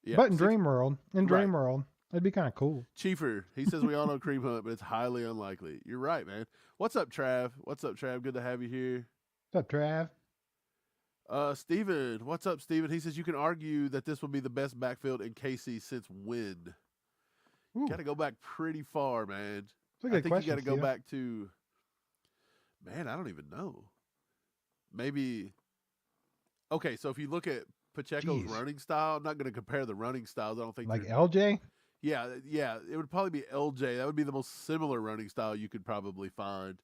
[SPEAKER 3] Yeah,
[SPEAKER 7] But in
[SPEAKER 3] six-
[SPEAKER 7] Dream World,
[SPEAKER 3] Right.
[SPEAKER 7] it'd be kind of cool.
[SPEAKER 3] Chiefer, he says we all know Kareem Hunt, but it's highly unlikely. You're right, man. What's up, Trav? What's up, Trav? Good to have you here.
[SPEAKER 7] What's up, Trav?
[SPEAKER 3] Steven, what's up, Steven? He says you can argue that this will be the best backfield in KC since when?
[SPEAKER 7] Ooh,
[SPEAKER 3] Got to go back pretty far, man.
[SPEAKER 7] that's a
[SPEAKER 3] I
[SPEAKER 7] good
[SPEAKER 3] think
[SPEAKER 7] question,
[SPEAKER 3] you got to go
[SPEAKER 7] Steven.
[SPEAKER 3] back to, man, I don't even know. Maybe, okay, so if you look at Pacheco's
[SPEAKER 7] Jeez.
[SPEAKER 3] running style, I'm not going to compare the running styles. I don't think
[SPEAKER 7] Like
[SPEAKER 3] they're-
[SPEAKER 7] LJ?
[SPEAKER 3] yeah, it would probably be LJ. That would be the most similar running style you could probably find.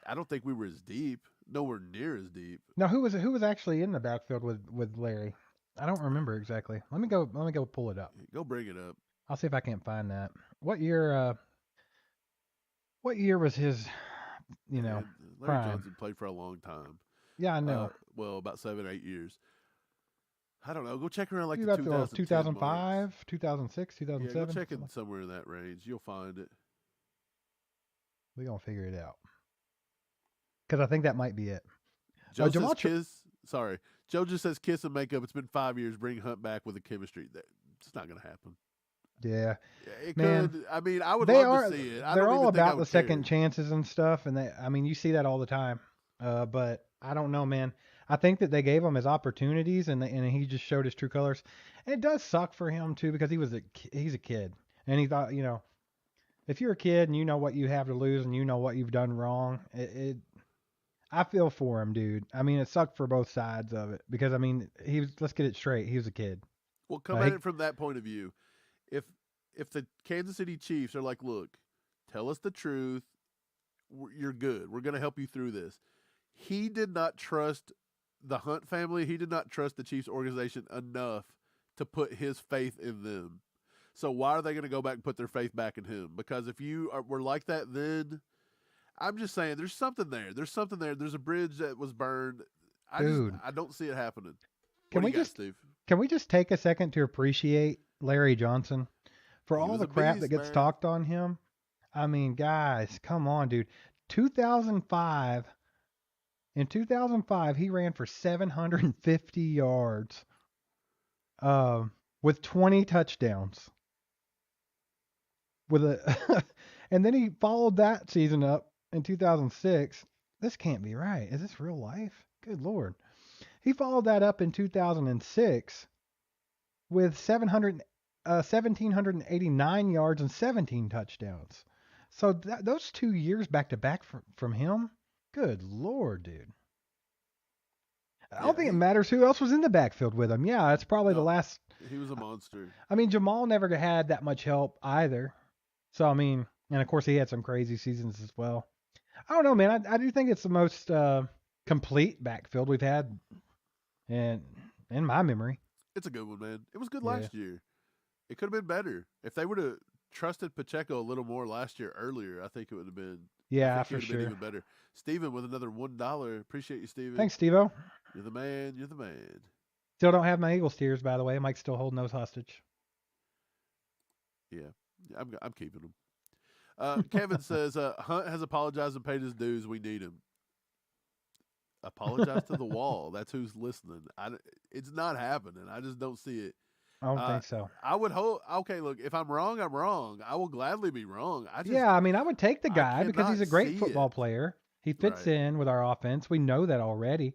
[SPEAKER 3] I don't think we were as deep, nowhere near as deep.
[SPEAKER 7] No, who was actually in the backfield with Larry? I don't remember exactly. Let me go pull it up.
[SPEAKER 3] Go bring it up.
[SPEAKER 7] I'll see if I can't find that. What year was his,
[SPEAKER 3] Man, Larry
[SPEAKER 7] prime?
[SPEAKER 3] Johnson played for a long time.
[SPEAKER 7] Yeah, I know.
[SPEAKER 3] Well, about 7-8 years. I don't know. Go check around like
[SPEAKER 7] You
[SPEAKER 3] the
[SPEAKER 7] got
[SPEAKER 3] 2010
[SPEAKER 7] 2005, 2006,
[SPEAKER 3] marks. Yeah,
[SPEAKER 7] 2007.
[SPEAKER 3] go check it somewhere in that range. You'll find it.
[SPEAKER 7] We're going to figure it out. Because I think that might be it.
[SPEAKER 3] Joe
[SPEAKER 7] Jamal
[SPEAKER 3] says kiss. Sorry, Joe just says kiss and makeup. It's been 5 years. Bring Hunt back with the chemistry. It's not going to happen.
[SPEAKER 7] Yeah.
[SPEAKER 3] Yeah, it
[SPEAKER 7] Man,
[SPEAKER 3] could. I mean, I would
[SPEAKER 7] They
[SPEAKER 3] love
[SPEAKER 7] are,
[SPEAKER 3] to see it. I
[SPEAKER 7] they're
[SPEAKER 3] don't
[SPEAKER 7] all
[SPEAKER 3] even think I
[SPEAKER 7] about the
[SPEAKER 3] would
[SPEAKER 7] second
[SPEAKER 3] care.
[SPEAKER 7] chances and stuff. And you see that all the time. But I don't know, man. I think that they gave him his opportunities and he just showed his true colors. And it does suck for him too, because he's a kid and he thought, if you're a kid and you know what you have to lose and you know what you've done wrong, I feel for him, dude. I mean, it sucked for both sides of it because let's get it straight. He was a kid.
[SPEAKER 3] Well, come at it from that point of view. If the Kansas City Chiefs are like, look, tell us the truth. You're good. We're going to help you through this. He did not trust the Hunt family. He did not trust the Chiefs organization enough to put his faith in them. So why are they going to go back and put their faith back in him? Because if you were like that then, I'm just saying there's something there. There's something there. There's a bridge that was burned. I don't see it happening.
[SPEAKER 7] Can
[SPEAKER 3] What
[SPEAKER 7] we
[SPEAKER 3] do you got,
[SPEAKER 7] just
[SPEAKER 3] Steve?
[SPEAKER 7] Can we just take a second to appreciate Larry Johnson for
[SPEAKER 3] He
[SPEAKER 7] all
[SPEAKER 3] was
[SPEAKER 7] the
[SPEAKER 3] a
[SPEAKER 7] crap
[SPEAKER 3] beast,
[SPEAKER 7] that gets
[SPEAKER 3] man.
[SPEAKER 7] talked on him? I mean, guys, come on, dude. 2005. In 2005, he ran for 750 yards, with 20 touchdowns. And then he followed that season up in 2006. This can't be right. Is this real life? Good Lord. He followed that up in 2006 with 1,789 yards and 17 touchdowns. So those 2 years back to back from him, good Lord, dude. I don't think it matters who else was in the backfield with him. Yeah, it's probably the last.
[SPEAKER 3] He was a monster.
[SPEAKER 7] I mean, Jamal never had that much help either. So, I mean, and of course he had some crazy seasons as well. I don't know, man. I do think it's the most complete backfield we've had in my memory.
[SPEAKER 3] It's a good one, man. It was good last year. It could have been better. If they would have trusted Pacheco a little more last year earlier, I think it would have been.
[SPEAKER 7] Yeah,
[SPEAKER 3] for sure. Been even better. Steven with another $1. Appreciate you, Steven.
[SPEAKER 7] Thanks, Steve-O.
[SPEAKER 3] You're the man. You're the man.
[SPEAKER 7] Still don't have my Eagles tiers, by the way. Mike's still holding those hostage.
[SPEAKER 3] Yeah, I'm keeping them. Kevin says Hunt has apologized and paid his dues. We need him. Apologize to the wall. That's who's listening. It's not happening. I just don't see it.
[SPEAKER 7] I don't think so.
[SPEAKER 3] I would hope. Okay, look, if I'm wrong, I'm wrong. I will gladly be wrong.
[SPEAKER 7] I mean, I would take the guy because he's a great football player. He fits in with our offense. We know that already.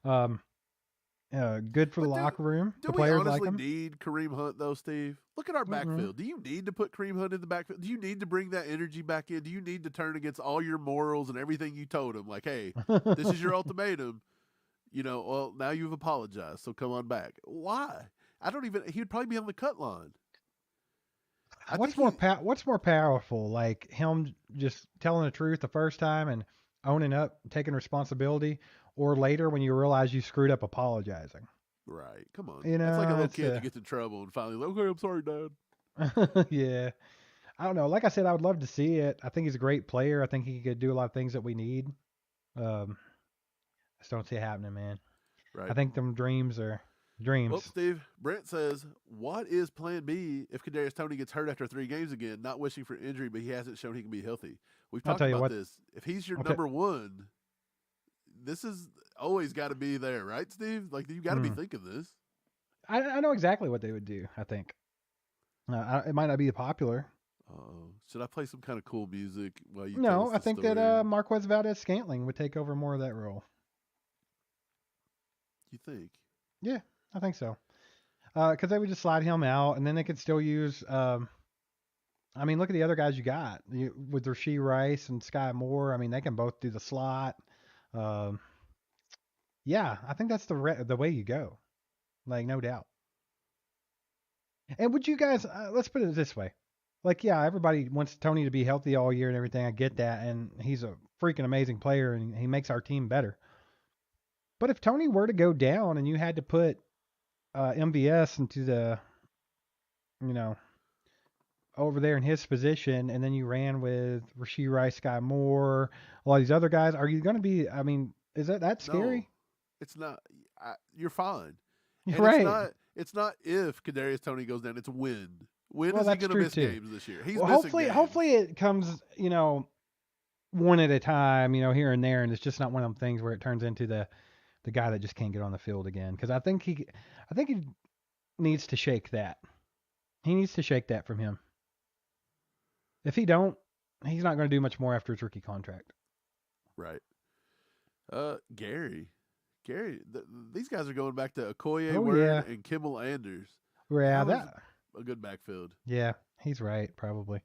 [SPEAKER 7] Good for the locker room.
[SPEAKER 3] Do
[SPEAKER 7] the
[SPEAKER 3] we
[SPEAKER 7] players
[SPEAKER 3] honestly
[SPEAKER 7] like him.
[SPEAKER 3] need Kareem Hunt, though, Steve? Look at our backfield. Do you need to put Kareem Hunt in the backfield? Do you need to bring that energy back in? Do you need to turn against all your morals and everything you told him? Like, hey, this is your ultimatum. Well, now you've apologized, so come on back. Why? He would probably be on the cut line.
[SPEAKER 7] What's more powerful, like him just telling the truth the first time and owning up, taking responsibility, or later when you realize you screwed up, apologizing?
[SPEAKER 3] Right. Come on.
[SPEAKER 7] It's
[SPEAKER 3] like a little kid that gets in trouble and finally, okay, I'm sorry, Dad.
[SPEAKER 7] Yeah. I don't know. Like I said, I would love to see it. I think he's a great player. I think he could do a lot of things that we need. I just don't see it happening, man.
[SPEAKER 3] Right.
[SPEAKER 7] I think them dreams are dreams.
[SPEAKER 3] Well, Steve, Brent says, what is plan B if Kadarius Tony gets hurt after 3 games again? Not wishing for injury, but he hasn't shown he can be healthy. We've talked about this. If he's your number one, this is always got to be there, right, Steve? Like, you got to be thinking this.
[SPEAKER 7] I know exactly what they would do, I think. It might not be popular.
[SPEAKER 3] Should I play some kind of cool music while you
[SPEAKER 7] No,
[SPEAKER 3] tell us
[SPEAKER 7] I
[SPEAKER 3] the
[SPEAKER 7] think
[SPEAKER 3] story?
[SPEAKER 7] that Marquez Valdez-Scantling would take over more of that role.
[SPEAKER 3] You think?
[SPEAKER 7] Yeah, I think so. Because they would just slide him out, and then they could still use. I mean, look at the other guys you got with Rashee Rice and Skyy Moore. I mean, they can both do the slot. Yeah, I think that's the way you go, like no doubt. And would you guys? Let's put it this way. Like, yeah, everybody wants Tony to be healthy all year and everything. I get that, and he's a freaking amazing player, and he makes our team better. But if Tony were to go down and you had to put MVS into the, over there in his position, and then you ran with Rashee Rice, Skyy Moore, all these other guys, are you going to be, I mean, is that scary?
[SPEAKER 3] No, it's not. You're fine.
[SPEAKER 7] And
[SPEAKER 3] right. It's not if Kadarius Tony goes down, it's when. When is he going to miss games this year? He's missing games.
[SPEAKER 7] Hopefully it comes, one at a time, here and there, and it's just not one of them things where it turns into the guy that just can't get on the field again. Because I think he needs to shake that. He needs to shake that from him. If he don't, he's not going to do much more after his rookie contract.
[SPEAKER 3] Right. Gary, these guys are going back to Okoye Word and Kimmel Anders.
[SPEAKER 7] Yeah, that
[SPEAKER 3] a good backfield.
[SPEAKER 7] Yeah, he's right, probably.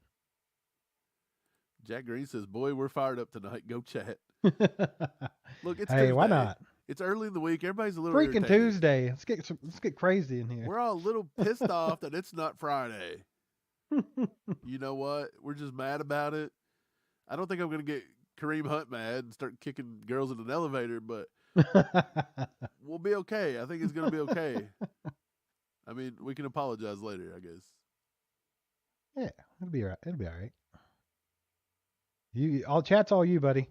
[SPEAKER 3] Jack Green says, "Boy, we're fired up tonight. Go chat." Look, it's
[SPEAKER 7] hey,
[SPEAKER 3] Tuesday.
[SPEAKER 7] Why not?
[SPEAKER 3] It's early in the week. Everybody's a little
[SPEAKER 7] freaking
[SPEAKER 3] irritated.
[SPEAKER 7] Tuesday. Let's get crazy in here.
[SPEAKER 3] We're all a little pissed off that it's not Friday. You know what? We're just mad about it. I don't think I'm going to get Kareem Hunt mad and start kicking girls in an elevator, but we'll be okay. I think it's going to be okay. I mean, we can apologize later, I guess.
[SPEAKER 7] Yeah, it'll be all right. It'll be all right. Chat's all you, buddy.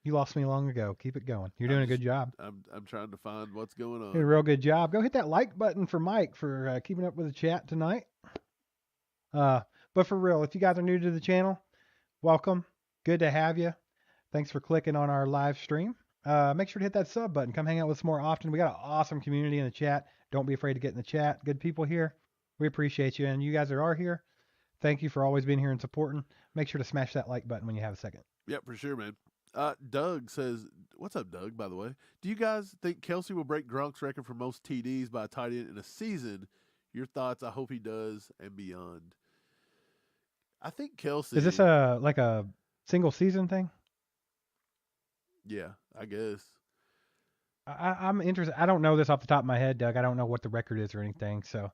[SPEAKER 7] You lost me long ago. Keep it going. You're doing a good job.
[SPEAKER 3] I'm trying to find what's going on.
[SPEAKER 7] You're doing a real good job. Go hit that like button for Mike for keeping up with the chat tonight. But for real, if you guys are new to the channel, welcome. Good to have you. Thanks for clicking on our live stream. Make sure to hit that sub button. Come hang out with us more often. We got an awesome community in the chat. Don't be afraid to get in the chat. Good people here. We appreciate you. And you guys that are here, thank you for always being here and supporting. Make sure to smash that like button when you have a second.
[SPEAKER 3] Yep, for sure, man. Doug says, what's up, Doug, by the way? Do you guys think Kelce will break Gronk's record for most TDs by a tight end in a season? Your thoughts? I hope he does and beyond. I think Kelce.
[SPEAKER 7] Is this a single season thing?
[SPEAKER 3] Yeah, I guess.
[SPEAKER 7] I'm interested. I don't know this off the top of my head, Doug. I don't know what the record is or anything. So,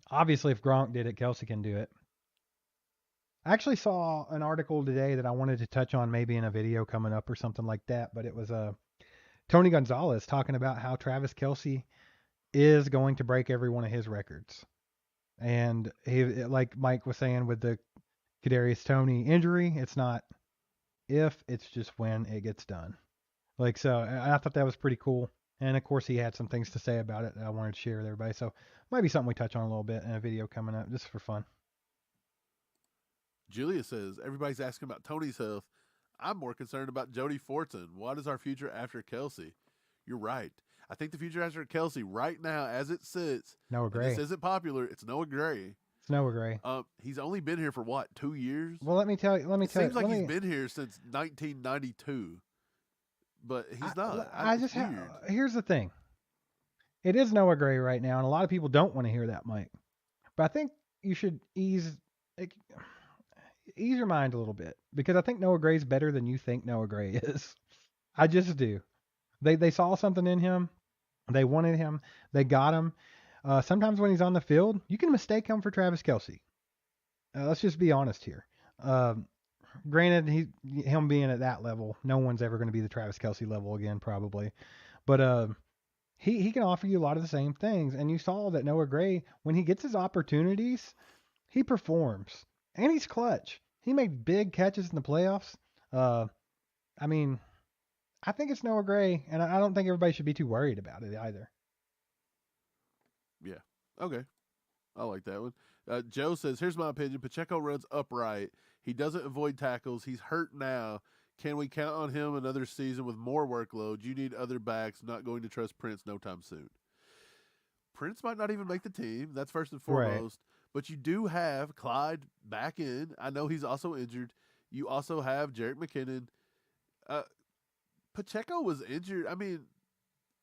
[SPEAKER 7] obviously, if Gronk did it, Kelce can do it. I actually saw an article today that I wanted to touch on, maybe in a video coming up or something like that. But it was Tony Gonzalez talking about how Travis Kelce is going to break every one of his records, and like Mike was saying with the Kadarius Tony injury, it's not if, it's just when it gets done. Like, so I thought that was pretty cool. And of course, he had some things to say about it that I wanted to share with everybody. So might be something we touch on a little bit in a video coming up, just for fun.
[SPEAKER 3] Julia says, everybody's asking about Tony's health. I'm more concerned about Jody Fortson. What is our future after Kelce? You're right. I think the future after Kelce right now, as it sits,
[SPEAKER 7] Noah Gray.
[SPEAKER 3] this isn't popular. It's Noah Gray.
[SPEAKER 7] It's Noah Gray.
[SPEAKER 3] He's only been here for what, 2 years?
[SPEAKER 7] Well, let me tell you.
[SPEAKER 3] Seems like he's been here since 1992, but he's not.
[SPEAKER 7] Here's the thing. It is Noah Gray right now, and a lot of people don't want to hear that, Mike. But I think you should ease your mind a little bit, because I think Noah Gray's better than you think Noah Gray is. I just do. They saw something in him. They wanted him. They got him. Sometimes when he's on the field, you can mistake him for Travis Kelce. Let's just be honest here. Granted, him being at that level, no one's ever going to be the Travis Kelce level again, probably. But he can offer you a lot of the same things. And you saw that Noah Gray, when he gets his opportunities, he performs. And he's clutch. He made big catches in the playoffs. I mean, I think it's Noah Gray, and I don't think everybody should be too worried about it either.
[SPEAKER 3] Yeah. Okay. I like that one. Joe says, here's my opinion. Pacheco runs upright. He doesn't avoid tackles. He's hurt now. Can we count on him another season with more workload? You need other backs. Not going to trust Prince no time soon. Prince might not even make the team. That's first and foremost. Right. But you do have Clyde back in. I know he's also injured. You also have Jerick McKinnon. Pacheco was injured. I mean,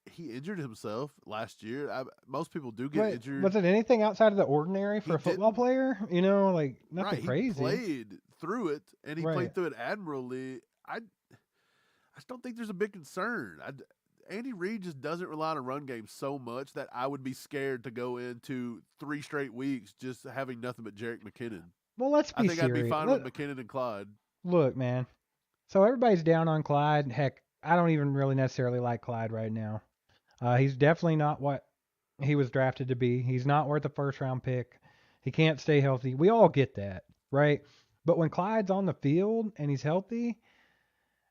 [SPEAKER 3] he injured himself last year. Most people do get injured.
[SPEAKER 7] Was it anything outside of the ordinary for a football player? You know, like nothing crazy.
[SPEAKER 3] He played through it, and he played through it admirably. I just don't think there's a big concern. Andy Reid just doesn't rely on a run game so much that I would be scared to go into 3 straight weeks just having nothing but Jerick McKinnon.
[SPEAKER 7] Well, let's be
[SPEAKER 3] serious.
[SPEAKER 7] I
[SPEAKER 3] think I'd be fine with McKinnon and Clyde.
[SPEAKER 7] Look, man. So everybody's down on Clyde. Heck, I don't even really necessarily like Clyde right now. He's definitely not what he was drafted to be. He's not worth a first-round pick. He can't stay healthy. We all get that, right? But when Clyde's on the field and he's healthy,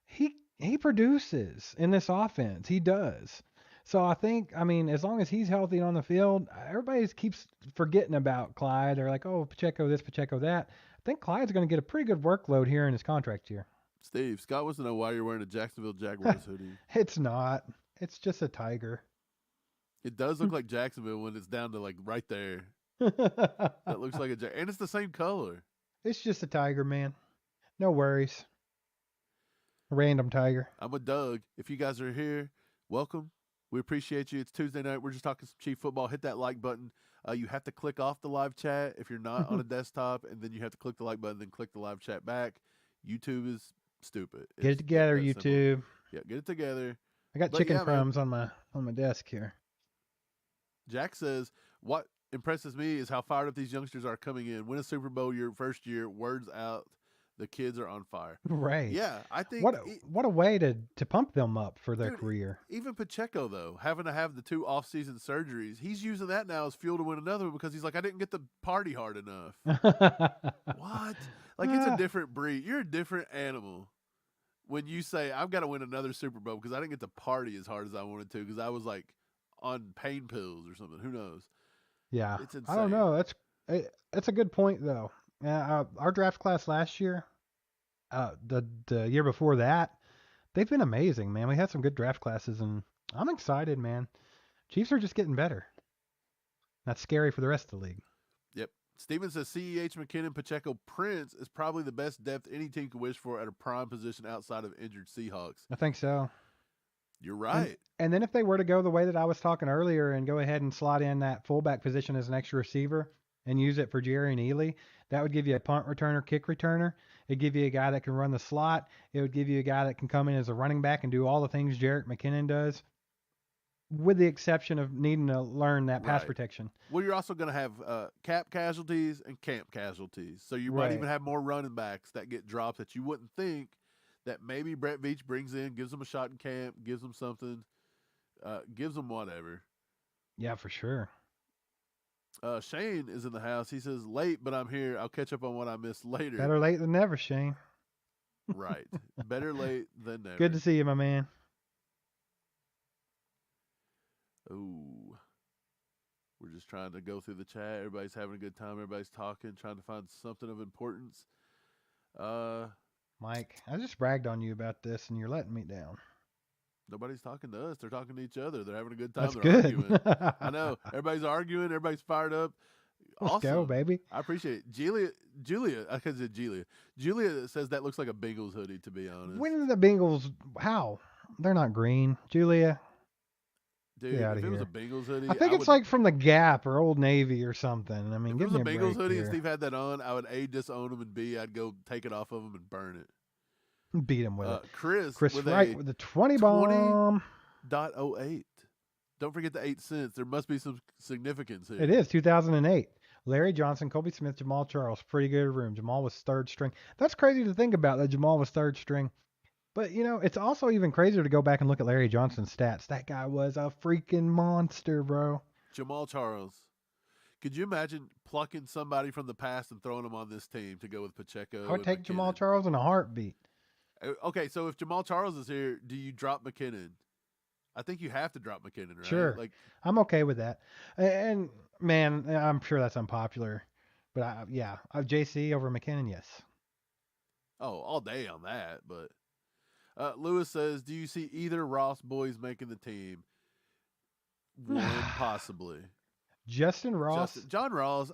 [SPEAKER 7] he produces in this offense. He does. So I think, I mean, as long as he's healthy on the field, everybody keeps forgetting about Clyde. They're like, oh, Pacheco this, Pacheco that. I think Clyde's going to get a pretty good workload here in his contract year.
[SPEAKER 3] Steve, Scott wants to know why you're wearing a Jacksonville Jaguars hoodie.
[SPEAKER 7] It's not. It's just a tiger.
[SPEAKER 3] It does look like Jacksonville when it's down to like right there. That looks like a and it's the same color.
[SPEAKER 7] It's just a tiger, man. No worries. Random tiger.
[SPEAKER 3] I'm with Doug. If you guys are here, welcome. We appreciate you. It's Tuesday night. We're just talking some Chief football. Hit that like button. You have to click off the live chat if you're not on a desktop, and then you have to click the like button, then click the live chat back. YouTube is stupid.
[SPEAKER 7] Get it together, YouTube.
[SPEAKER 3] Simple. Yeah, get it together.
[SPEAKER 7] I got chicken crumbs on my desk here.
[SPEAKER 3] Jack says, what impresses me is how fired up these youngsters are coming in. Win a Super Bowl your first year. Words out. The kids are on fire.
[SPEAKER 7] Right.
[SPEAKER 3] Yeah, I think.
[SPEAKER 7] What a way to pump them up for their career.
[SPEAKER 3] Even Pacheco, though, having to have the 2 off-season surgeries, he's using that now as fuel to win another one because he's like, I didn't get to party hard enough. What? Like, it's a different breed. You're a different animal when you say, I've got to win another Super Bowl because I didn't get to party as hard as I wanted to because I was, like, on pain pills or something. Who knows?
[SPEAKER 7] Yeah.
[SPEAKER 3] It's insane.
[SPEAKER 7] I don't know. That's a good point, though. Our draft class last year, the year before that, they've been amazing, man. We had some good draft classes, and I'm excited, man. Chiefs are just getting better. That's scary for the rest of the league.
[SPEAKER 3] Yep. Steven says CEH, McKinnon, Pacheco, Prince is probably the best depth any team could wish for at a prime position outside of injured Seahawks.
[SPEAKER 7] I think so.
[SPEAKER 3] You're right.
[SPEAKER 7] And then if they were to go the way that I was talking earlier and go ahead and slot in that fullback position as an extra receiver, and use it for Jerry and Ely, that would give you a punt returner, kick returner. It'd give you a guy that can run the slot. It would give you a guy that can come in as a running back and do all the things Jerick McKinnon does, with the exception of needing to learn that pass
[SPEAKER 3] Right.
[SPEAKER 7] protection.
[SPEAKER 3] Well, you're also going to have cap casualties and camp casualties. So you might
[SPEAKER 7] Right.
[SPEAKER 3] even have more running backs that get dropped that you wouldn't think that maybe Brett Veach brings in, gives them a shot in camp, gives them something, gives them whatever.
[SPEAKER 7] Yeah, for sure.
[SPEAKER 3] Shane is in the house. He says, late, but I'm here. I'll catch up on what I missed later.
[SPEAKER 7] Better late than never, Shane.
[SPEAKER 3] Right. Better late than never.
[SPEAKER 7] Good to see you, my man.
[SPEAKER 3] Ooh. We're just trying to go through the chat. Everybody's having a good time. Everybody's talking, trying to find something of importance.
[SPEAKER 7] Mike, I just bragged on you about this, and you're letting me down.
[SPEAKER 3] Nobody's talking to us. They're talking to each other. They're having a good time.
[SPEAKER 7] That's
[SPEAKER 3] They're
[SPEAKER 7] good.
[SPEAKER 3] arguing. I know. Everybody's arguing. Everybody's fired up.
[SPEAKER 7] Let's
[SPEAKER 3] Awesome.
[SPEAKER 7] go, baby.
[SPEAKER 3] I appreciate it. Julia, I could say Julia. Julia says that looks like a Bengals hoodie, to be honest.
[SPEAKER 7] When are the Bengals? How? They're not green. Julia,
[SPEAKER 3] Dude,
[SPEAKER 7] get outta
[SPEAKER 3] if it was a
[SPEAKER 7] here.
[SPEAKER 3] Bengals hoodie,
[SPEAKER 7] I think it's like from the Gap or Old Navy or something. I mean,
[SPEAKER 3] if
[SPEAKER 7] give
[SPEAKER 3] it was a
[SPEAKER 7] me a
[SPEAKER 3] Bengals
[SPEAKER 7] break
[SPEAKER 3] hoodie
[SPEAKER 7] here.
[SPEAKER 3] and Steve had that on, I would A, disown him, and B, I'd go take it off of him and burn it.
[SPEAKER 7] Beat him with it.
[SPEAKER 3] Chris with
[SPEAKER 7] Wright
[SPEAKER 3] a
[SPEAKER 7] with the 20 bomb.
[SPEAKER 3] .08. Don't forget the 8 cents. There must be some significance here.
[SPEAKER 7] It is 2008. Larry Johnson, Colby Smith, Jamal Charles. Pretty good room. Jamal was third string. That's crazy to think about that Jamal was third string. But, you know, it's also even crazier to go back and look at Larry Johnson's stats. That guy was a freaking monster, bro.
[SPEAKER 3] Jamal Charles. Could you imagine plucking somebody from the past and throwing them on this team to go with Pacheco?
[SPEAKER 7] I would
[SPEAKER 3] and
[SPEAKER 7] take Jamal
[SPEAKER 3] McKinnon?
[SPEAKER 7] Charles in a heartbeat.
[SPEAKER 3] Okay, so if Jamal Charles is here, do you drop McKinnon? I think you have to drop McKinnon, right?
[SPEAKER 7] Sure.
[SPEAKER 3] Like,
[SPEAKER 7] I'm okay with that. And, man, I'm sure that's unpopular. But, JC over McKinnon, yes.
[SPEAKER 3] oh, all day on that. But Lewis says, do you see either Ross boys making the team? One, possibly.
[SPEAKER 7] Justin Ross.
[SPEAKER 3] John Ross.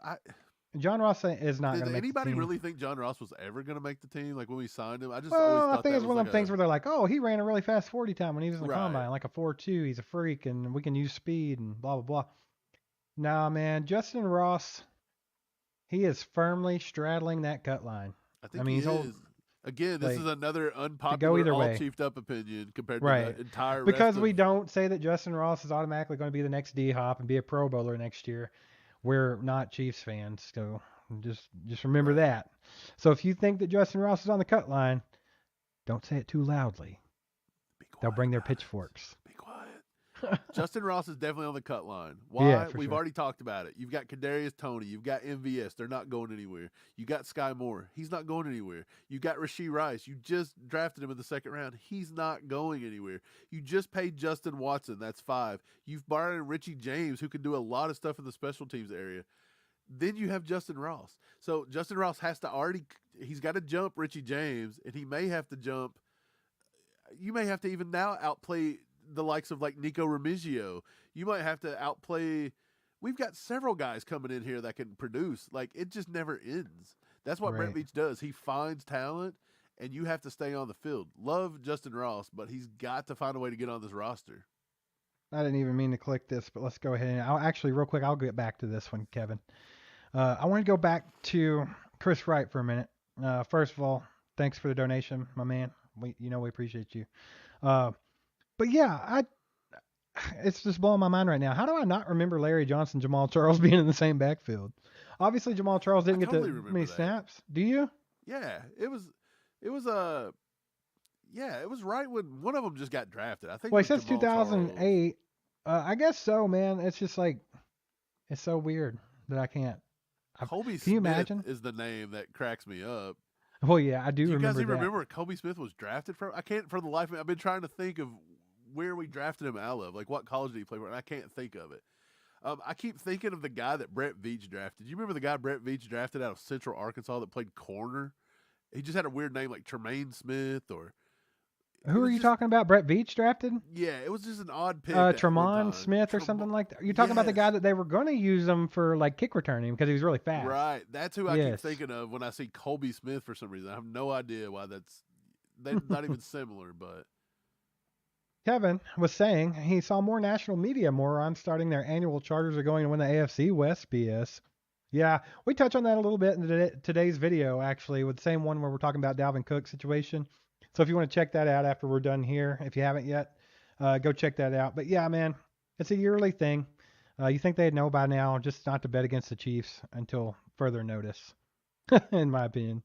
[SPEAKER 7] John Ross is not going
[SPEAKER 3] Did
[SPEAKER 7] to make the
[SPEAKER 3] anybody
[SPEAKER 7] team.
[SPEAKER 3] really think John Ross was ever going to make the team? Like when we signed him, I just
[SPEAKER 7] Well,
[SPEAKER 3] always
[SPEAKER 7] I
[SPEAKER 3] thought
[SPEAKER 7] think
[SPEAKER 3] that
[SPEAKER 7] it's one
[SPEAKER 3] was
[SPEAKER 7] of them things where they're like, oh, he ran a really fast 40 time when he was in the
[SPEAKER 3] Right.
[SPEAKER 7] combine, like a 4.2. He's a freak, and we can use speed and blah, blah, blah. Nah, man, Justin Ross, he is firmly straddling that cut line.
[SPEAKER 3] I think
[SPEAKER 7] I mean,
[SPEAKER 3] he
[SPEAKER 7] he's old-
[SPEAKER 3] is. Again, this
[SPEAKER 7] like,
[SPEAKER 3] is another unpopular,
[SPEAKER 7] either
[SPEAKER 3] all
[SPEAKER 7] way.
[SPEAKER 3] chiefed up opinion compared to
[SPEAKER 7] Right.
[SPEAKER 3] the entire
[SPEAKER 7] Because
[SPEAKER 3] rest
[SPEAKER 7] we
[SPEAKER 3] of,
[SPEAKER 7] don't say that Justin Ross is automatically going to be the next D-Hop and be a Pro Bowler next year. We're not Chiefs fans, so just remember that. So if you think that Justin Ross is on the cut line, don't say it too loudly.
[SPEAKER 3] Be quiet,
[SPEAKER 7] They'll bring their
[SPEAKER 3] guys.
[SPEAKER 7] pitchforks.
[SPEAKER 3] Be quiet. Justin Ross is definitely on the cut line. Why?
[SPEAKER 7] Yeah, for
[SPEAKER 3] We've
[SPEAKER 7] sure.
[SPEAKER 3] already talked about it. You've got Kadarius Tony. You've got MVS. They're not going anywhere. You got Skyy Moore. He's not going anywhere. You got Rashee Rice. You just drafted him in the second round. He's not going anywhere. You just paid Justin Watson. That's 5. You've brought in Richie James, who can do a lot of stuff in the special teams area. Then you have Justin Ross. So Justin Ross has to he's got to jump Richie James, and he may have to jump. You may have to even now outplay the likes of like Nico Remigio. You might have to outplay. We've got several guys coming in here that can produce. Like, it just never ends. That's what Brett
[SPEAKER 7] Right.
[SPEAKER 3] Veach does. He finds talent, and you have to stay on the field. Love Justin Ross, but he's got to find a way to get on this roster.
[SPEAKER 7] I didn't even mean to click this, but let's go ahead and real quick, I'll get back to this one, Kevin. I want to go back to Chris Wright for a minute. First of all, thanks for the donation, my man. We appreciate you. But yeah, it's just blowing my mind right now. How do I not remember Larry Johnson, Jamal Charles being in the same backfield? Obviously, Jamal Charles didn't get
[SPEAKER 3] totally
[SPEAKER 7] that
[SPEAKER 3] remember
[SPEAKER 7] many
[SPEAKER 3] that.
[SPEAKER 7] snaps. Do you?
[SPEAKER 3] Yeah, it was right when one of them just got drafted. I think.
[SPEAKER 7] Well,
[SPEAKER 3] it
[SPEAKER 7] he
[SPEAKER 3] was
[SPEAKER 7] says
[SPEAKER 3] Jamal Charles.
[SPEAKER 7] 2008. I guess so, man. It's just like, it's so weird that I can't.
[SPEAKER 3] Colby
[SPEAKER 7] Can you
[SPEAKER 3] Smith
[SPEAKER 7] imagine?
[SPEAKER 3] is the name that cracks me up.
[SPEAKER 7] Well, yeah, I do
[SPEAKER 3] Do you guys
[SPEAKER 7] remember
[SPEAKER 3] even
[SPEAKER 7] that.
[SPEAKER 3] remember where Colby Smith was drafted from? I can't for the life of me. I've been trying to think of where we drafted him out of. Like, what college did he play for? And I can't think of it. I keep thinking of the guy that Brett Veach drafted. Do you remember the guy Brett Veach drafted out of Central Arkansas that played corner? He just had a weird name like Tremaine Smith or.
[SPEAKER 7] Who are you talking about? Brett Veach drafted?
[SPEAKER 3] Yeah, it was just an odd pick. at one
[SPEAKER 7] Tremont
[SPEAKER 3] time.
[SPEAKER 7] Smith or something like that. You're talking about the guy that they were going to use him for like kick returning because he was really fast.
[SPEAKER 3] Right. That's who I keep
[SPEAKER 7] Yes.
[SPEAKER 3] thinking of when I see Colby Smith for some reason. I have no idea why they're not even similar, but.
[SPEAKER 7] Kevin was saying he saw more national media morons starting their annual Chargers are going to win the AFC West BS. Yeah, we touch on that a little bit in today's video, actually, with the same one where we're talking about Dalvin Cook situation. So if you want to check that out after we're done here, if you haven't yet, go check that out. But yeah, man, it's a yearly thing. You think they'd know by now, just not to bet against the Chiefs until further notice, in my opinion.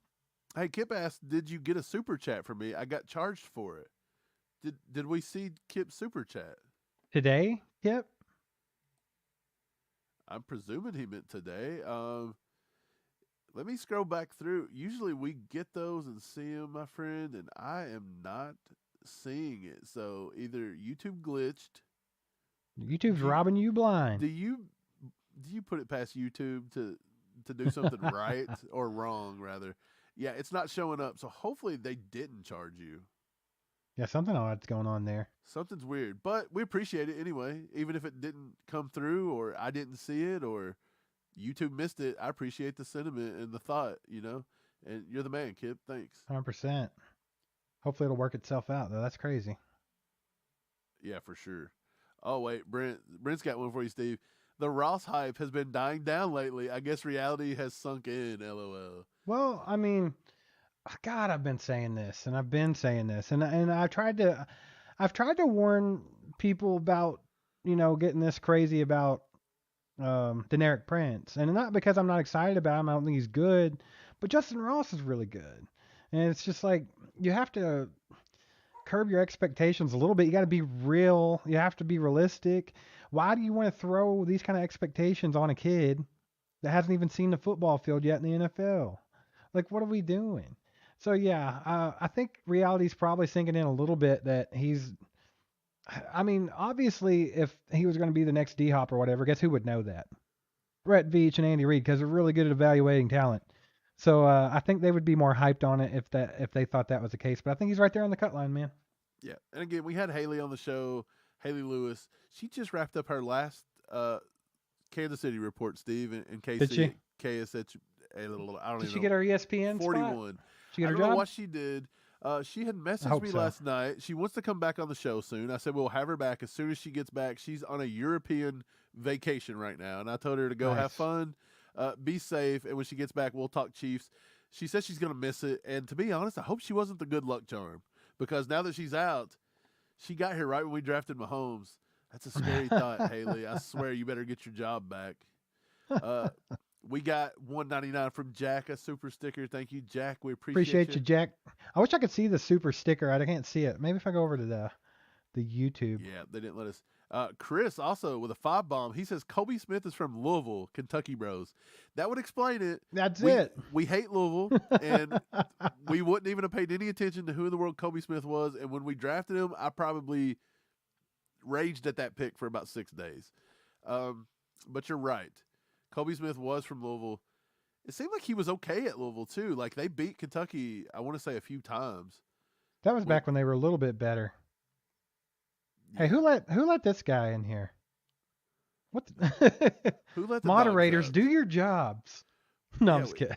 [SPEAKER 3] Hey, Kip asked, "Did you get a super chat from me? I got charged for it." Did we see Kip's super chat?
[SPEAKER 7] Today, yep.
[SPEAKER 3] I'm presuming he meant today. Let me scroll back through. Usually we get those and see them, my friend, and I am not seeing it. So either YouTube glitched.
[SPEAKER 7] YouTube's robbing you blind.
[SPEAKER 3] Do you put it past YouTube to do something right or wrong, rather? Yeah, it's not showing up. So hopefully they didn't charge you.
[SPEAKER 7] Yeah, something odd's going on there.
[SPEAKER 3] Something's weird, but we appreciate it anyway. Even if it didn't come through or I didn't see it or YouTube missed it, I appreciate the sentiment and the thought, and you're the man, Kip. Thanks.
[SPEAKER 7] 100%. Hopefully it'll work itself out, though. That's crazy.
[SPEAKER 3] Yeah, for sure. Oh, wait, Brent's got one for you, Steve. The Ross hype has been dying down lately. I guess reality has sunk in, LOL.
[SPEAKER 7] Well, I mean, God, I've been saying this, and I've been saying this, and I've tried to warn people about, getting this crazy about Deneric Prince, and not because I'm not excited about him. I don't think he's good, but Justin Ross is really good, and it's just like you have to curb your expectations a little bit. You got to be real. You have to be realistic. Why do you want to throw these kind of expectations on a kid that hasn't even seen the football field yet in the NFL? Like, what are we doing? So yeah, I think reality's probably sinking in a little bit that I mean, obviously, if he was going to be the next D-Hop or whatever, guess who would know that? Brett Veach and Andy Reid, because they're really good at evaluating talent. So I think they would be more hyped on it if they thought that was the case. But I think he's right there on the cut line, man.
[SPEAKER 3] Yeah, and again, we had Haley on the show, Haley Lewis. She just wrapped up her last Kansas City report, Steve, in KC.
[SPEAKER 7] Did she?
[SPEAKER 3] KSH. I don't even know.
[SPEAKER 7] Did she get her ESPN
[SPEAKER 3] 41.
[SPEAKER 7] spot? She get her
[SPEAKER 3] I don't know
[SPEAKER 7] job?
[SPEAKER 3] what she did. She had messaged me last night. She wants to come back on the show soon. I said we'll have her back as soon as she gets back. She's on a European vacation right now, and I told her to go have fun, be safe, and when she gets back, we'll talk Chiefs. She says she's going to miss it, and to be honest, I hope she wasn't the good luck charm, because now that she's out, she got here right when we drafted Mahomes. That's a scary thought, Haley. I swear you better get your job back. We got $1.99 from Jack, a super sticker. Thank you, Jack. We appreciate
[SPEAKER 7] you, Jack. I wish I could see the super sticker. I can't see it. Maybe if I go over to the YouTube.
[SPEAKER 3] Yeah, they didn't let us. Chris also with a 5-bomb. He says Kobe Smith is from Louisville, Kentucky Bros. That would explain it.
[SPEAKER 7] That's it.
[SPEAKER 3] We hate Louisville, and we wouldn't even have paid any attention to who in the world Kobe Smith was. And when we drafted him, I probably raged at that pick for about 6 days. But you're right. Kobe Smith was from Louisville. It seemed like he was okay at Louisville too. Like they beat Kentucky, I want to say a few times.
[SPEAKER 7] That was back when they were a little bit better. Yeah. Hey, who let this guy in here? What?
[SPEAKER 3] Who let the
[SPEAKER 7] moderators do your jobs? No, I'm just kidding.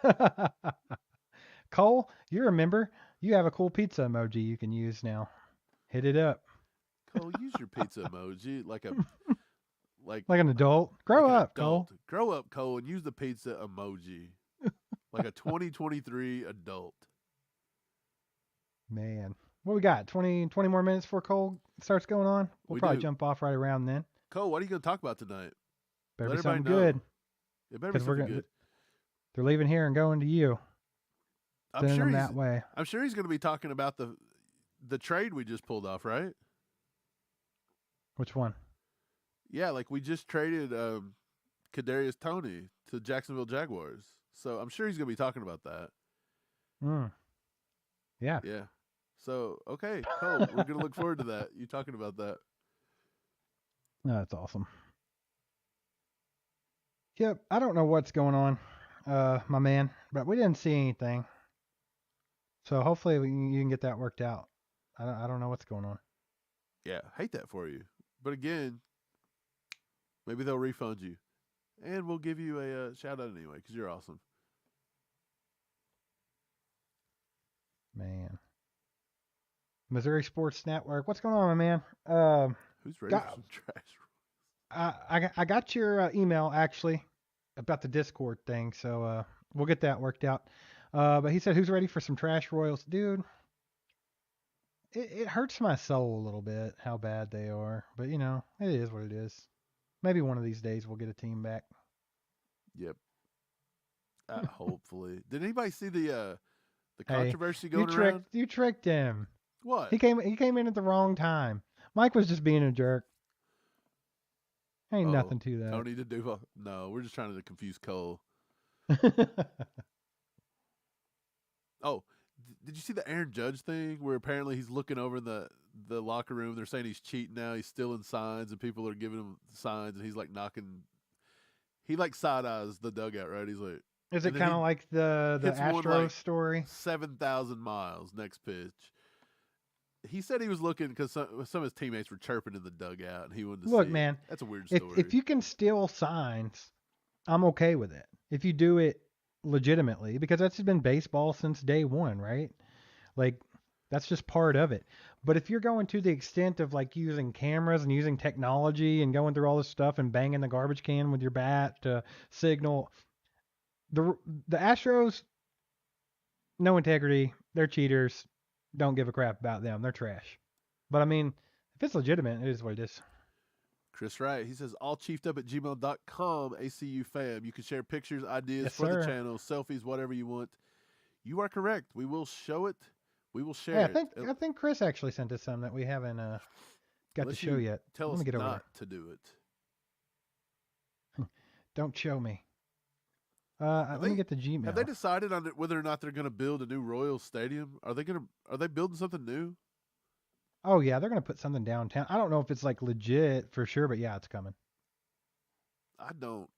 [SPEAKER 7] Cole, you're a member. You have a cool pizza emoji you can use now. Hit it up.
[SPEAKER 3] Cole, use your pizza emoji like
[SPEAKER 7] an adult. Grow up, Cole.
[SPEAKER 3] Grow up, Cole, and use the pizza emoji like a 2023 adult.
[SPEAKER 7] Man, what we got? 20 more minutes before Cole starts going on. We'll probably jump off right around then.
[SPEAKER 3] Cole, what are you going to talk about tonight?
[SPEAKER 7] Better be something good.
[SPEAKER 3] It better be something good.
[SPEAKER 7] They're leaving here and going to you.
[SPEAKER 3] I'm sure
[SPEAKER 7] that way.
[SPEAKER 3] I'm sure he's going to be talking about the trade we just pulled off, right?
[SPEAKER 7] Which one?
[SPEAKER 3] Yeah, like we just traded Kadarius Tony to Jacksonville Jaguars. So I'm sure he's going to be talking about that.
[SPEAKER 7] Yeah.
[SPEAKER 3] Yeah. So, okay, Cole, we're going to look forward to that. You talking about that.
[SPEAKER 7] No, that's awesome. Yep, I don't know what's going on, my man, but we didn't see anything. So hopefully you can get that worked out. I don't know what's going on.
[SPEAKER 3] Yeah, hate that for you. But again, maybe they'll refund you. And we'll give you a shout out anyway, because you're awesome.
[SPEAKER 7] Man. Missouri Sports Network. What's going on, my man?
[SPEAKER 3] Who's ready for some trash?
[SPEAKER 7] I got your email, actually. about the Discord thing, so we'll get that worked out. But he said, who's ready for some trash Royals? Dude, it hurts my soul a little bit how bad they are. But, you know, it is what it is. Maybe one of these days we'll get a team back.
[SPEAKER 3] Yep. Hopefully. Did anybody see the controversy going around?
[SPEAKER 7] You tricked him.
[SPEAKER 3] What?
[SPEAKER 7] He came in at the wrong time. Mike was just being a jerk. Ain't nothing to that.
[SPEAKER 3] Tony did do. No, we're just trying to confuse Cole. Oh, did you see the Aaron Judge thing where apparently he's looking over the locker room? They're saying he's cheating now. He's stealing signs, and people are giving him signs, and he's like knocking. He like side eyes the dugout, right? He's like.
[SPEAKER 7] Is it kind of like the Astros
[SPEAKER 3] like
[SPEAKER 7] story?
[SPEAKER 3] 7,000 miles next pitch. He said he was looking because some of his teammates were chirping in the dugout, and he wanted to
[SPEAKER 7] Look,
[SPEAKER 3] see
[SPEAKER 7] man,
[SPEAKER 3] it. That's a weird story.
[SPEAKER 7] If you can steal signs, I'm okay with it. If you do it legitimately, because that's been baseball since day one, right? Like, that's just part of it. But if you're going to the extent of like using cameras and using technology and going through all this stuff and banging the garbage can with your bat to signal, the Astros, no integrity. They're cheaters. Don't give a crap about them. They're trash. But I mean, if it's legitimate, it is what it is.
[SPEAKER 3] Chris Wright, he says, allchieftop@gmail.com, ACU fam. You can share pictures, ideas
[SPEAKER 7] Yes,
[SPEAKER 3] for
[SPEAKER 7] sir.
[SPEAKER 3] the channel, selfies, whatever you want. You are correct. We will show it. We will share
[SPEAKER 7] Yeah,
[SPEAKER 3] it.
[SPEAKER 7] I think Chris actually sent us some that we haven't got
[SPEAKER 3] Unless
[SPEAKER 7] to show
[SPEAKER 3] you
[SPEAKER 7] yet.
[SPEAKER 3] Tell
[SPEAKER 7] Let
[SPEAKER 3] us
[SPEAKER 7] me get over
[SPEAKER 3] not to do it.
[SPEAKER 7] there. Don't show me. Let me get the Gmail.
[SPEAKER 3] Have they decided on whether or not they're going to build a new Royals Stadium? Are they building something new?
[SPEAKER 7] Oh yeah, they're gonna put something downtown. I don't know if it's like legit for sure, but yeah, it's coming.
[SPEAKER 3] I don't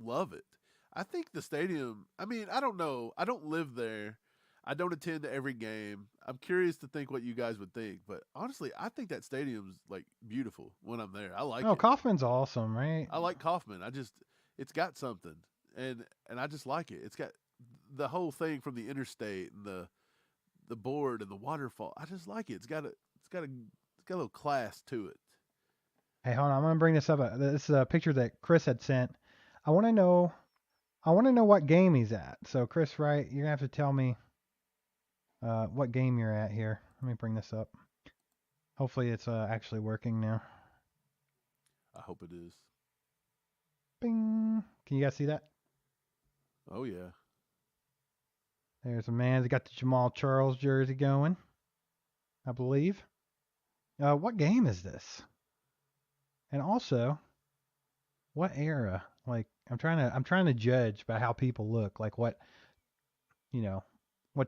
[SPEAKER 3] love it. I think the stadium, I mean, I don't know. I don't live there. I don't attend every game. I'm curious to think what you guys would think, but honestly, I think that stadium's like beautiful when I'm there. I like it.
[SPEAKER 7] Kaufman's awesome, right?
[SPEAKER 3] I like Kaufman. It's got something, and I just like it. It's got the whole thing from the interstate and the board and the waterfall. I just like it. It's got a little class to it.
[SPEAKER 7] Hey, hold on. I'm gonna bring this up. This is a picture that Chris had sent. I want to know what game he's at. So, Chris, right? You're gonna have to tell me what game you're at here. Let me bring this up. Hopefully, it's actually working now.
[SPEAKER 3] I hope it is.
[SPEAKER 7] Bing. Can you guys see that?
[SPEAKER 3] Oh yeah.
[SPEAKER 7] There's a man that's got the Jamal Charles jersey going, I believe. What game is this? And also, what era? Like, I'm trying to judge by how people look. Like what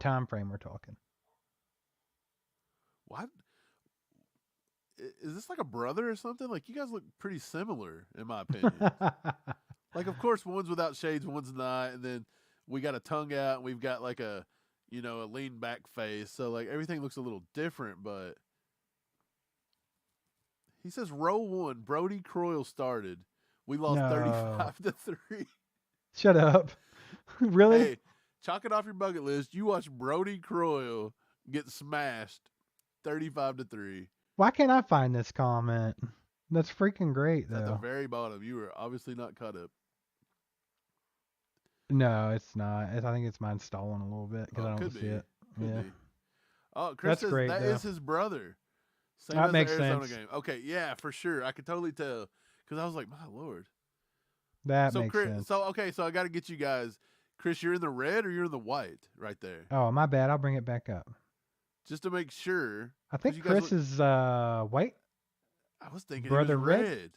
[SPEAKER 7] time frame we're talking.
[SPEAKER 3] What? Is this like a brother or something? Like, you guys look pretty similar, in my opinion. Like, of course, one's without shades, one's not, and then we got a tongue out, and we've got like a lean back face. So like everything looks a little different, but he says row one, Brody Croyle started. We lost 35-3.
[SPEAKER 7] Shut up. Really?
[SPEAKER 3] Hey, chalk it off your bucket list. You watch Brody Croyle get smashed 35-3.
[SPEAKER 7] Why can't I find this comment? That's freaking great, though.
[SPEAKER 3] At the very bottom. You were obviously not caught up.
[SPEAKER 7] No, it's not. I think it's mine stolen a little bit because I don't see it. Yeah.
[SPEAKER 3] Be. Oh, Chris says
[SPEAKER 7] great,
[SPEAKER 3] that
[SPEAKER 7] though.
[SPEAKER 3] is his brother. Same
[SPEAKER 7] That
[SPEAKER 3] as
[SPEAKER 7] makes
[SPEAKER 3] the Arizona
[SPEAKER 7] sense.
[SPEAKER 3] game. Okay, yeah, for sure. I could totally tell because I was like, my Lord.
[SPEAKER 7] That makes
[SPEAKER 3] Chris,
[SPEAKER 7] sense.
[SPEAKER 3] So I got to get you guys. Chris, you're in the red or you're in the white right there?
[SPEAKER 7] Oh, my bad. I'll bring it back up.
[SPEAKER 3] Just to make sure.
[SPEAKER 7] I think Chris is white.
[SPEAKER 3] I was thinking
[SPEAKER 7] brother
[SPEAKER 3] he was red.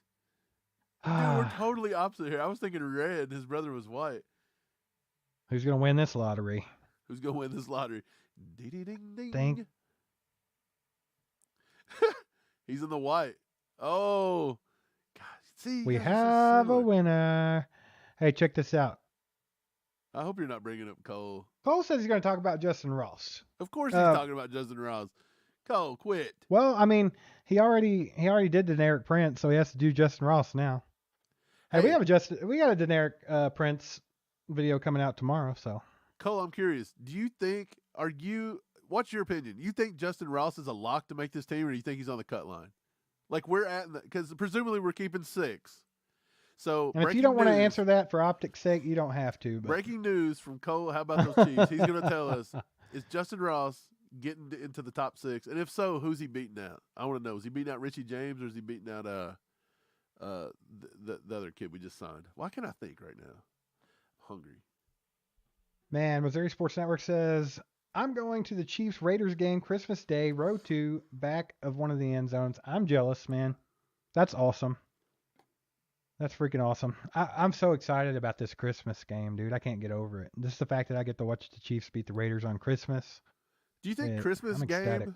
[SPEAKER 3] Dude, we're totally opposite here. I was thinking red. His brother was white.
[SPEAKER 7] Who's gonna win this lottery?
[SPEAKER 3] Who's gonna win this lottery? Ding ding ding.
[SPEAKER 7] Ding.
[SPEAKER 3] He's in the white. Oh, God! See,
[SPEAKER 7] We
[SPEAKER 3] you guys are so
[SPEAKER 7] have a
[SPEAKER 3] similar.
[SPEAKER 7] winner. Hey, check this out.
[SPEAKER 3] I hope you're not bringing up Cole.
[SPEAKER 7] Cole says he's gonna talk about Justin Ross.
[SPEAKER 3] Of course, he's talking about Justin Ross. Cole, quit.
[SPEAKER 7] Well, I mean, he already did Deneric Prince, so he has to do Justin Ross now. Hey, we got a Deneric Prince video coming out tomorrow. So,
[SPEAKER 3] Cole, I'm curious. Do you think? What's your opinion? You think Justin Ross is a lock to make this team, or do you think he's on the cut line? Like we're at, because presumably we're keeping 6. So
[SPEAKER 7] And if you don't want to answer that for optics sake, you don't have to. But
[SPEAKER 3] breaking news from Cole. How about those Chiefs? He's going to tell us, is Justin Ross getting into the top 6? And if so, who's he beating out? I want to know. Is he beating out Richie James, or is he beating out the other kid we just signed? Why can't I think right now? I'm hungry.
[SPEAKER 7] Man, Missouri Sports Network says, I'm going to the Chiefs-Raiders game Christmas Day, row 2, back of one of the end zones. I'm jealous, man. That's awesome. That's freaking awesome. I'm so excited about this Christmas game, dude. I can't get over it. Just the fact that I get to watch the Chiefs beat the Raiders on Christmas.
[SPEAKER 3] Do you think
[SPEAKER 7] I'm
[SPEAKER 3] Christmas
[SPEAKER 7] ecstatic.
[SPEAKER 3] game?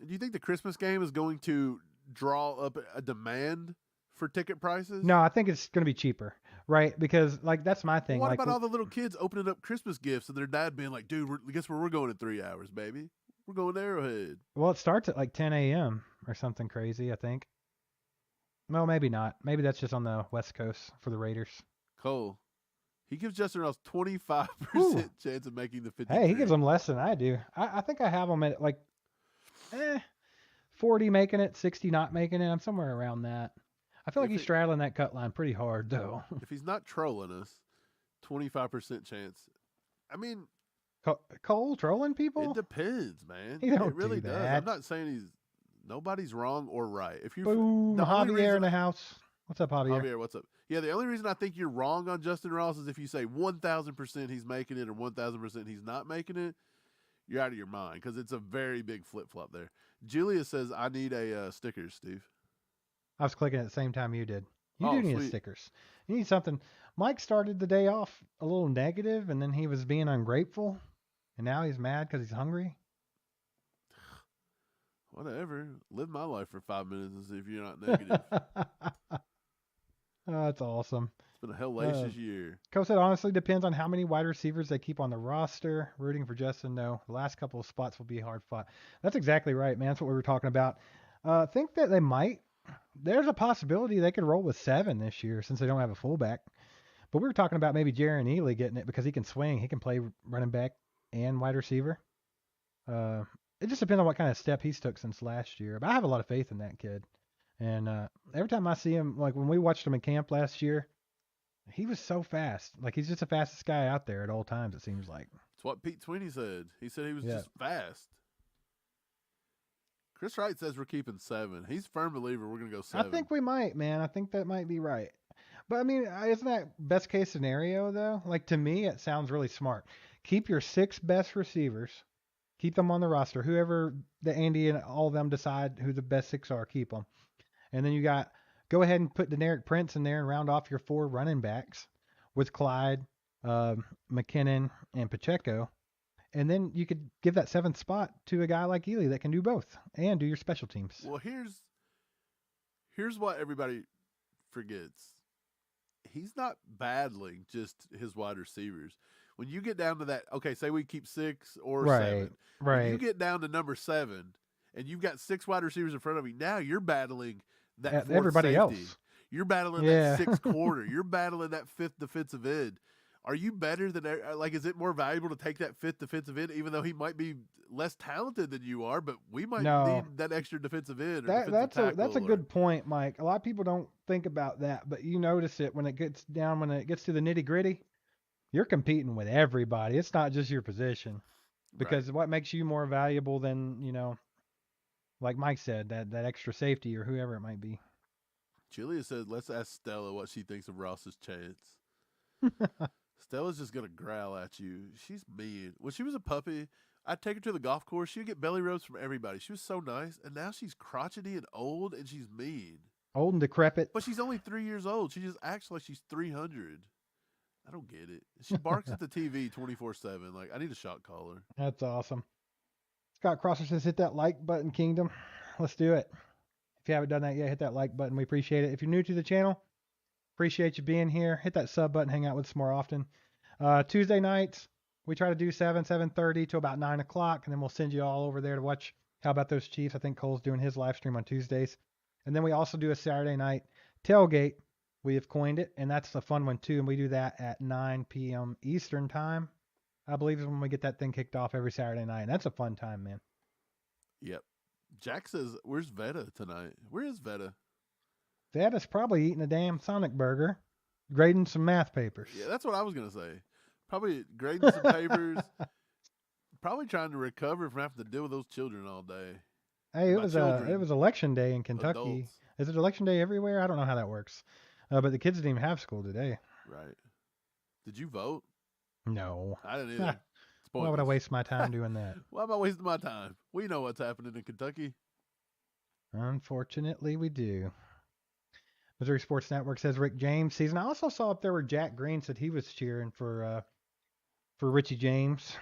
[SPEAKER 3] Do you think the Christmas game is going to draw up a demand for ticket prices?
[SPEAKER 7] No, I think it's going to be cheaper, right? Because like that's my thing.
[SPEAKER 3] What
[SPEAKER 7] like,
[SPEAKER 3] about all the little kids opening up Christmas gifts and their dad being like, "Dude, guess where we're going in 3 hours, baby? We're going to Arrowhead."
[SPEAKER 7] Well, it starts at like 10 a.m. or something crazy, I think. Well, maybe not. Maybe that's just on the West Coast for the Raiders.
[SPEAKER 3] Cole, he gives Justin Ross 25%
[SPEAKER 7] Ooh.
[SPEAKER 3] chance of making the 50.
[SPEAKER 7] Hey, he gives them less than I do. I think I have them at like 40 making it, 60 not making it. I'm somewhere around that. I feel like he's straddling that cut line pretty hard, though.
[SPEAKER 3] If he's not trolling us, 25% chance. I mean,
[SPEAKER 7] Cole trolling people?
[SPEAKER 3] it depends, man.
[SPEAKER 7] He don't
[SPEAKER 3] It really
[SPEAKER 7] do
[SPEAKER 3] does.
[SPEAKER 7] that.
[SPEAKER 3] I'm not saying nobody's wrong or right. If you
[SPEAKER 7] Boom, Javier in the house. What's up, Javier?
[SPEAKER 3] Javier, what's up? Yeah, the only reason I think you're wrong on Justin Ross is if you say 1,000% he's making it or 1,000% he's not making it, you're out of your mind because it's a very big flip-flop there. Julia says, I need a stickers, Steve.
[SPEAKER 7] I was clicking at the same time you did. You
[SPEAKER 3] Oh,
[SPEAKER 7] do need
[SPEAKER 3] sweet.
[SPEAKER 7] stickers. You need something. Mike started the day off a little negative, and then he was being ungrateful, and now he's mad because he's hungry.
[SPEAKER 3] Whatever. Live my life for 5 minutes and see if you're not negative.
[SPEAKER 7] Oh, that's awesome.
[SPEAKER 3] It's been a hellacious year.
[SPEAKER 7] Coach said, honestly, depends on how many wide receivers they keep on the roster. Rooting for Justin, no. The last couple of spots will be hard fought. That's exactly right, man. That's what we were talking about. I think that they might. There's a possibility they could roll with 7 this year since they don't have a fullback. But we were talking about maybe Jaron Ely getting it because he can swing. He can play running back and wide receiver. It just depends on what kind of step he's took since last year. But I have a lot of faith in that kid. And every time I see him, like when we watched him in camp last year, he was so fast. Like he's just the fastest guy out there at all times, it seems like.
[SPEAKER 3] It's what Pete Sweeney said. He said he was just fast. Chris Wright says we're keeping 7. He's a firm believer we're going to go 7.
[SPEAKER 7] I think we might, man. I think that might be right. But, I mean, isn't that best case scenario, though? Like, to me, it sounds really smart. Keep your 6 best receivers. Keep them on the roster. Whoever the Andy and all of them decide who the best 6 are, keep them. And then you got, go ahead and put Deneric Prince in there and round off your 4 running backs with Clyde, McKinnon, and Pacheco. And then you could give that 7th spot to a guy like Ely that can do both and do your special teams.
[SPEAKER 3] Well, here's what everybody forgets. He's not battling just his wide receivers. When you get down to that, okay, say we keep 6 or 7.
[SPEAKER 7] Right.
[SPEAKER 3] When you get down to number 7 and you've got 6 wide receivers in front of you, now you're battling that 4th
[SPEAKER 7] everybody
[SPEAKER 3] safety.
[SPEAKER 7] else.
[SPEAKER 3] You're battling that 6th corner. You're battling that 5th defensive end. Are you better than, like, is it more valuable to take that 5th defensive end, even though he might be less talented than you are, but we might need that extra defensive end or
[SPEAKER 7] that's a good point, Mike. A lot of people don't think about that, but you notice it when it gets to the nitty gritty, you're competing with everybody. It's not just your position because what makes you more valuable than, like Mike said, that extra safety or whoever it might be.
[SPEAKER 3] Julia said, let's ask Stella what she thinks of Ross's chance. Stella's just going to growl at you. She's mean. When she was a puppy, I'd take her to the golf course. She would get belly rubs from everybody. She was so nice. And now she's crotchety and old, and she's mean.
[SPEAKER 7] Old and decrepit.
[SPEAKER 3] But she's only 3 years old. She just acts like she's 300. I don't get it. She barks at the TV 24/7. Like, I need a shot collar.
[SPEAKER 7] That's awesome. Scott Crosser says, hit that like button, Kingdom. Let's do it. If you haven't done that yet, hit that like button. We appreciate it. If you're new to the channel, appreciate you being here. Hit that sub button. Hang out with us more often. Tuesday nights, we try to do 7:30 to about 9 o'clock, and then we'll send you all over there to watch How About Those Chiefs. I think Cole's doing his live stream on Tuesdays. And then we also do a Saturday night tailgate. We have coined it, and that's a fun one too. And we do that at 9 p.m. Eastern time, I believe is when we get that thing kicked off every Saturday night. And that's a fun time, man.
[SPEAKER 3] Yep. Jack says, where's Veta tonight? Where is Veta?
[SPEAKER 7] Dad is probably eating a damn Sonic burger, grading some math papers.
[SPEAKER 3] Yeah, that's what I was gonna say. Probably grading some papers. Probably trying to recover from having to deal with those children all day.
[SPEAKER 7] Hey,
[SPEAKER 3] By children,
[SPEAKER 7] it was election day in Kentucky.
[SPEAKER 3] adults.
[SPEAKER 7] Is it election day everywhere? I don't know how that works. But the kids didn't even have school today.
[SPEAKER 3] Right. Did you vote?
[SPEAKER 7] No.
[SPEAKER 3] I didn't either. It's
[SPEAKER 7] Why would I
[SPEAKER 3] pointless.
[SPEAKER 7] waste my time doing that?
[SPEAKER 3] Why am I wasting my time? We know what's happening in Kentucky.
[SPEAKER 7] Unfortunately, we do. Missouri Sports Network says Rick James season. I also saw up there where Jack Green said he was cheering for Richie James.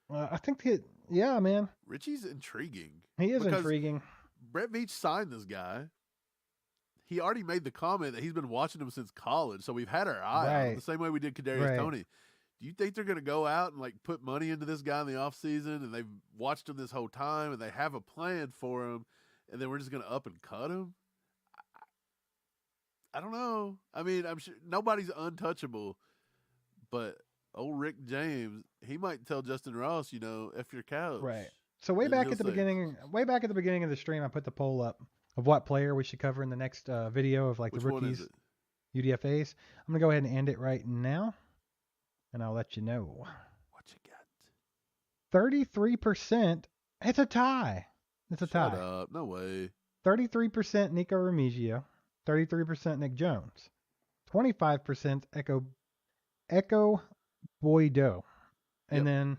[SPEAKER 7] I think yeah, man.
[SPEAKER 3] Richie's intriguing.
[SPEAKER 7] He is
[SPEAKER 3] because
[SPEAKER 7] intriguing.
[SPEAKER 3] Brett Veach signed this guy. He already made the comment that he's been watching him since college, so we've had our eye on him,
[SPEAKER 7] Right.
[SPEAKER 3] the same way we did Kadarius
[SPEAKER 7] Right.
[SPEAKER 3] Tony. Do you think they're going to go out and like put money into this guy in the offseason, and they've watched him this whole time, and they have a plan for him, and then we're just going to up and cut him? I don't know. I mean, I'm sure nobody's untouchable, but old Rick James, he might tell Justin Ross, F your couch.
[SPEAKER 7] Right. So way
[SPEAKER 3] And
[SPEAKER 7] back
[SPEAKER 3] he'll
[SPEAKER 7] at the
[SPEAKER 3] say-
[SPEAKER 7] beginning of the stream, I put the poll up of what player we should cover in the next video of like
[SPEAKER 3] Which
[SPEAKER 7] the
[SPEAKER 3] one is
[SPEAKER 7] rookies
[SPEAKER 3] it?
[SPEAKER 7] UDFAs. I'm gonna go ahead and end it right now, and I'll let you know.
[SPEAKER 3] What you got?
[SPEAKER 7] 33%. It's a tie. It's a
[SPEAKER 3] Shut
[SPEAKER 7] tie.
[SPEAKER 3] up. No way.
[SPEAKER 7] 33% Nico Remigio. 33% Nick Jones. 25% Echo Boydo. And then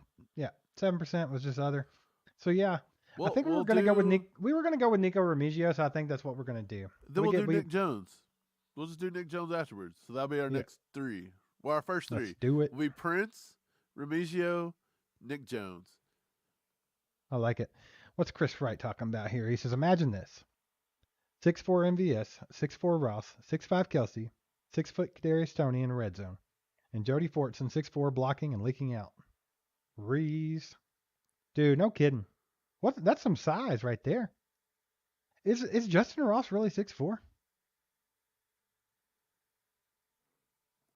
[SPEAKER 7] 7% was just other. So yeah. I think we were gonna go with Nico Remigio, so I think that's what we're gonna do.
[SPEAKER 3] Then we'll do Nick Jones. We'll just do Nick Jones afterwards. So that'll be our next three. Well, our first three.
[SPEAKER 7] Let's do it.
[SPEAKER 3] Will be Prince, Remigio, Nick Jones.
[SPEAKER 7] I like it. What's Chris Wright talking about here? He says, imagine this. 6'4 MVS, 6'4 Ross, 6'5 Kelce, 6 foot Kadarius Tony in the red zone. And Jody Fortson, 6'4 blocking and leaking out. Reese. Dude, no kidding. That's some size right there. Is Justin Ross really 6'4?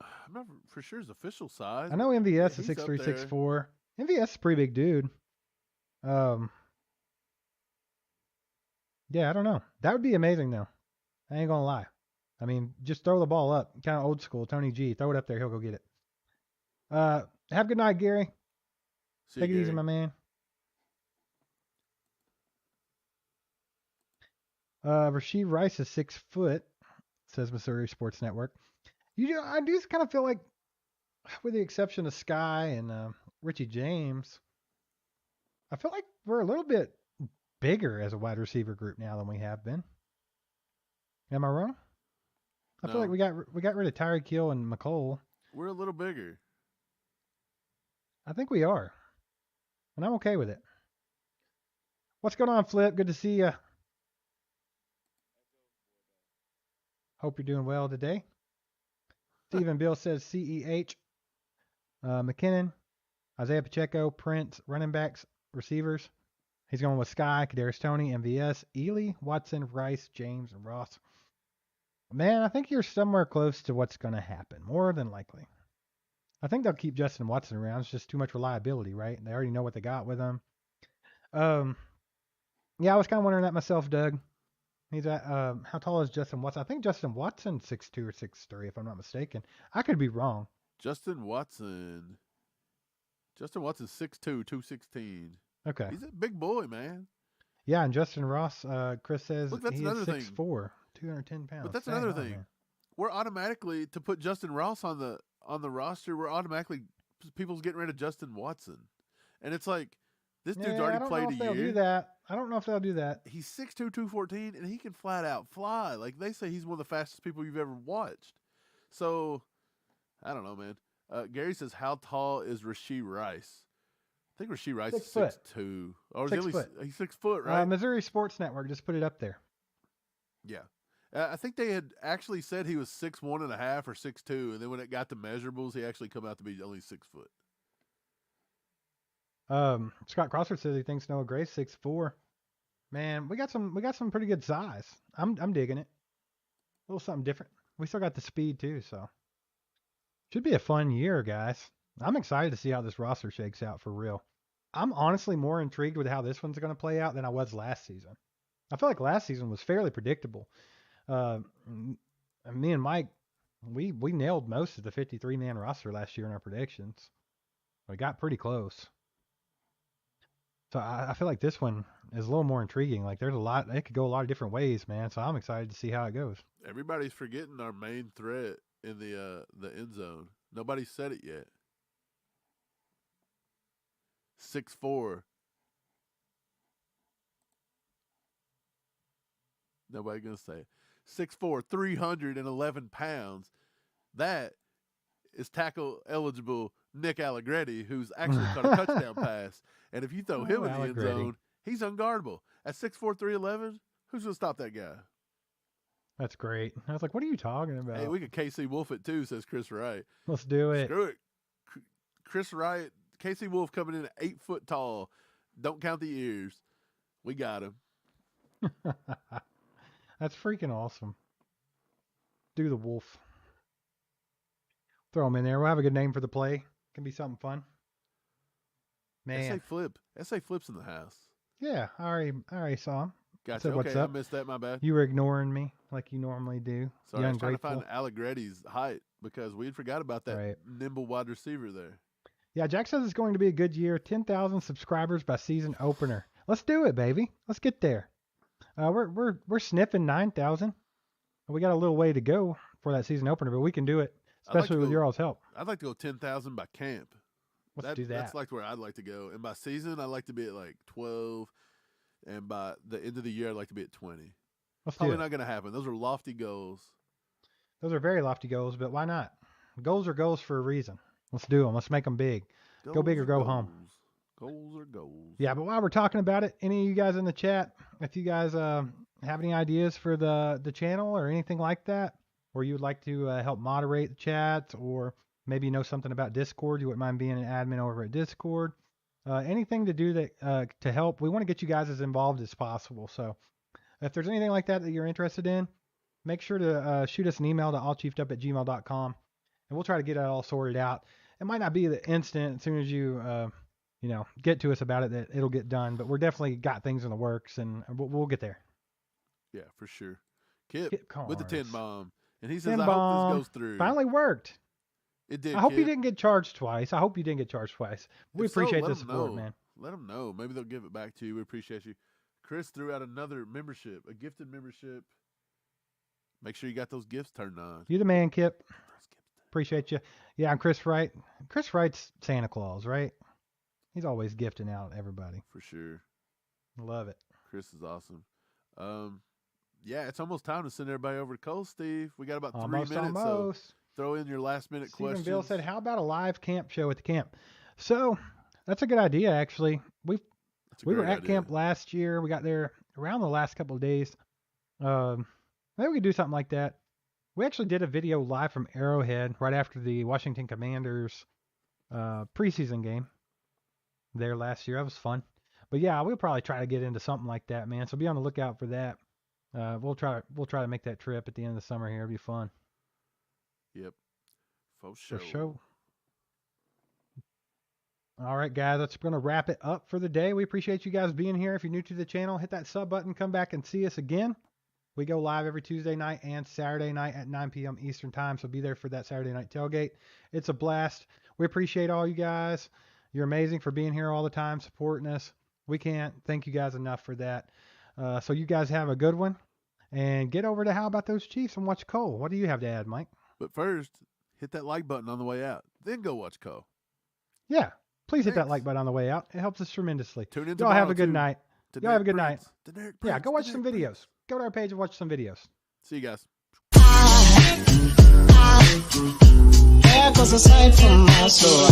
[SPEAKER 3] I'm not for sure his official size.
[SPEAKER 7] I know MVS is
[SPEAKER 3] he's up
[SPEAKER 7] 6'3,
[SPEAKER 3] there.
[SPEAKER 7] 6'4. MVS is a pretty big dude. Yeah, I don't know. That would be amazing, though. I ain't gonna lie. I mean, just throw the ball up. Kind of old school. Tony G. Throw it up there. He'll go get it. Have a good night, Gary.
[SPEAKER 3] See you,
[SPEAKER 7] Take it easy,
[SPEAKER 3] Gary.
[SPEAKER 7] my man. Rashee Rice is 6 foot, says Missouri Sports Network. I do kind of feel like, with the exception of Skyy and Richie James, I feel like we're a little bit bigger as a wide receiver group now than we have been. Am I wrong? I feel
[SPEAKER 3] No.
[SPEAKER 7] like we got rid of Tyreek Hill and McCole.
[SPEAKER 3] We're a little bigger.
[SPEAKER 7] I think we are, and I'm okay with it. What's going on, Flip? Good to see you. Hope you're doing well today. Stephen Bill says CEH. McKinnon, Isaiah Pacheco, Prince, running backs, receivers. He's going with Skyy, Kadarius Tony, MVS, Ely, Watson, Rice, James, and Ross. Man, I think you're somewhere close to what's going to happen, more than likely. I think they'll keep Justin Watson around. It's just too much reliability, right? They already know what they got with him. Yeah, I was kind of wondering that myself, Doug. He's at, how tall is Justin Watson? I think Justin Watson's 6'2 or 6'3, if I'm not mistaken. I could be wrong.
[SPEAKER 3] Justin Watson 6'2", 216.
[SPEAKER 7] Okay.
[SPEAKER 3] He's a big boy, man.
[SPEAKER 7] Yeah, and Justin Ross, Chris says
[SPEAKER 3] Look, that's
[SPEAKER 7] he is
[SPEAKER 3] another thing.
[SPEAKER 7] 6'4", 210 pounds.
[SPEAKER 3] But that's
[SPEAKER 7] Dang,
[SPEAKER 3] another
[SPEAKER 7] oh,
[SPEAKER 3] thing.
[SPEAKER 7] man.
[SPEAKER 3] We're automatically, to put Justin Ross on the roster, we're automatically, people's getting rid of Justin Watson. And it's like, this dude's
[SPEAKER 7] Yeah,
[SPEAKER 3] already
[SPEAKER 7] I don't
[SPEAKER 3] played
[SPEAKER 7] know if
[SPEAKER 3] a
[SPEAKER 7] they'll
[SPEAKER 3] year.
[SPEAKER 7] do that. I don't know if they'll do that.
[SPEAKER 3] He's 6'2", 214, and he can flat out fly. Like, they say he's one of the fastest people you've ever watched. So, I don't know, man. Gary says, how tall is Rashee Rice? I think Rashee Rice
[SPEAKER 7] 6
[SPEAKER 3] is
[SPEAKER 7] foot.
[SPEAKER 3] 6'2". Or is
[SPEAKER 7] 6
[SPEAKER 3] he
[SPEAKER 7] foot.
[SPEAKER 3] he's 6 foot, right?
[SPEAKER 7] Missouri Sports Network just put it up there.
[SPEAKER 3] Yeah. I think they had actually said he was 6'1.5" or 6'2", and then when it got to measurables, he actually come out to be only 6 foot.
[SPEAKER 7] Scott Crossford says he thinks Noah Gray's 6'4". Man, we got some pretty good size. I'm digging it. A little something different. We still got the speed too, so should be a fun year, guys. I'm excited to see how this roster shakes out for real. I'm honestly more intrigued with how this one's going to play out than I was last season. I feel like last season was fairly predictable. Me and Mike, we nailed most of the 53-man roster last year in our predictions. We got pretty close. So I feel like this one is a little more intriguing. Like there's a lot, it could go a lot of different ways, man. So I'm excited to see how it goes.
[SPEAKER 3] Everybody's forgetting our main threat in the end zone. Nobody said it yet. 6'4". Nobody gonna say it. 6'4", 311 pounds. That is tackle eligible Nick Allegretti, who's actually caught a touchdown pass. And if you throw him in the end zone, he's unguardable. At 6'4", 311, who's gonna stop that guy?
[SPEAKER 7] That's great. I was like, what are you talking about?
[SPEAKER 3] Hey, we could KC Wolf it too, says Chris Wright.
[SPEAKER 7] Let's do it.
[SPEAKER 3] Screw it. Chris Wright, KC Wolf coming in at 8 foot tall. Don't count the ears. We got him.
[SPEAKER 7] That's freaking awesome. Do the Wolf. Throw him in there. We'll have a good name for the play. Can be something fun. Man.
[SPEAKER 3] S.A. Flip. S.A. Flip's in the house.
[SPEAKER 7] Yeah, I already saw him.
[SPEAKER 3] Gotcha.
[SPEAKER 7] Said,
[SPEAKER 3] Okay,
[SPEAKER 7] what's up?
[SPEAKER 3] I missed that. My bad.
[SPEAKER 7] You were ignoring me like you normally do.
[SPEAKER 3] Sorry, I was trying to find Allegretti's height because we forgot about that nimble wide receiver there.
[SPEAKER 7] Yeah, Jack says it's going to be a good year. 10,000 subscribers by season opener. Let's do it, baby. Let's get there. We're sniffing 9,000. We got a little way to go for that season opener, but we can do it, especially with your all's help.
[SPEAKER 3] I'd like to go 10,000 by camp.
[SPEAKER 7] Let's do that.
[SPEAKER 3] That's like where I'd like to go. And by season, I'd like to be at like 12. And by the end of the year, I'd like to be at 20.
[SPEAKER 7] Let's
[SPEAKER 3] Probably
[SPEAKER 7] do it.
[SPEAKER 3] not going to happen. Those are lofty goals.
[SPEAKER 7] Those are very lofty goals, but why not? Goals are goals for a reason. Let's do them. Let's make them big. Go big or go home.
[SPEAKER 3] Goals are goals.
[SPEAKER 7] Yeah, but while we're talking about it, any of you guys in the chat, if you guys have any ideas for the channel or anything like that, or you would like to help moderate the chat, or maybe you know something about Discord, you wouldn't mind being an admin over at Discord, anything to do that to help, we want to get you guys as involved as possible. So if there's anything like that you're interested in, make sure to shoot us an email to allchiefedup@gmail.com, and we'll try to get it all sorted out. It might not be the instant as soon as you get to us about it that it'll get done, but we're definitely got things in the works, and we'll get there.
[SPEAKER 3] Yeah, for sure. Kip with the 10 bomb. And he says, I
[SPEAKER 7] bomb.
[SPEAKER 3] hope this goes through.
[SPEAKER 7] Finally worked.
[SPEAKER 3] It did.
[SPEAKER 7] I hope
[SPEAKER 3] Kip.
[SPEAKER 7] you didn't get charged twice. I hope you didn't get charged twice. We
[SPEAKER 3] If so,
[SPEAKER 7] appreciate
[SPEAKER 3] let
[SPEAKER 7] the
[SPEAKER 3] them
[SPEAKER 7] support,
[SPEAKER 3] know.
[SPEAKER 7] man.
[SPEAKER 3] Let them know. Maybe they'll give it back to you. We appreciate you. Chris threw out another membership, a gifted membership. Make sure you got those gifts turned on.
[SPEAKER 7] You the man, Kip. Appreciate you. Yeah, I'm Chris Wright. Chris Wright's Santa Claus, right? He's always gifting out everybody.
[SPEAKER 3] For sure.
[SPEAKER 7] Love it.
[SPEAKER 3] Chris is awesome. Yeah, it's almost time to send everybody over to Cole, Steve. We got about 3 minutes, so throw in your last-minute questions.
[SPEAKER 7] Stephen Bill said, how about a live camp show at the camp? So that's a good idea, actually. We were at camp last year. We got there around the last couple of days. Maybe we could do something like that. We actually did a video live from Arrowhead right after the Washington Commanders preseason game there last year. That was fun. But yeah, we'll probably try to get into something like that, man. So be on the lookout for that. We'll try to make that trip at the end of the summer here. It'll be fun.
[SPEAKER 3] Yep. For sure.
[SPEAKER 7] For sure. All right, guys, that's going to wrap it up for the day. We appreciate you guys being here. If you're new to the channel, hit that sub button. Come back and see us again. We go live every Tuesday night and Saturday night at 9 p.m. Eastern time, so be there for that Saturday night tailgate. It's a blast. We appreciate all you guys. You're amazing for being here all the time, supporting us. We can't thank you guys enough for that. So you guys have a good one. And get over to How About Those Chiefs and watch Cole. What do you have to add, Mike?
[SPEAKER 3] But first, hit that like button on the way out. Then go watch Cole.
[SPEAKER 7] Yeah. Please hit that like button on the way out. It helps us tremendously.
[SPEAKER 3] Tune in
[SPEAKER 7] Y'all have a good night.
[SPEAKER 3] Y'all
[SPEAKER 7] have a good night. Yeah, go watch some videos. Go to our page and watch some videos.
[SPEAKER 3] See you guys.
[SPEAKER 1] There goes a sight from my soul.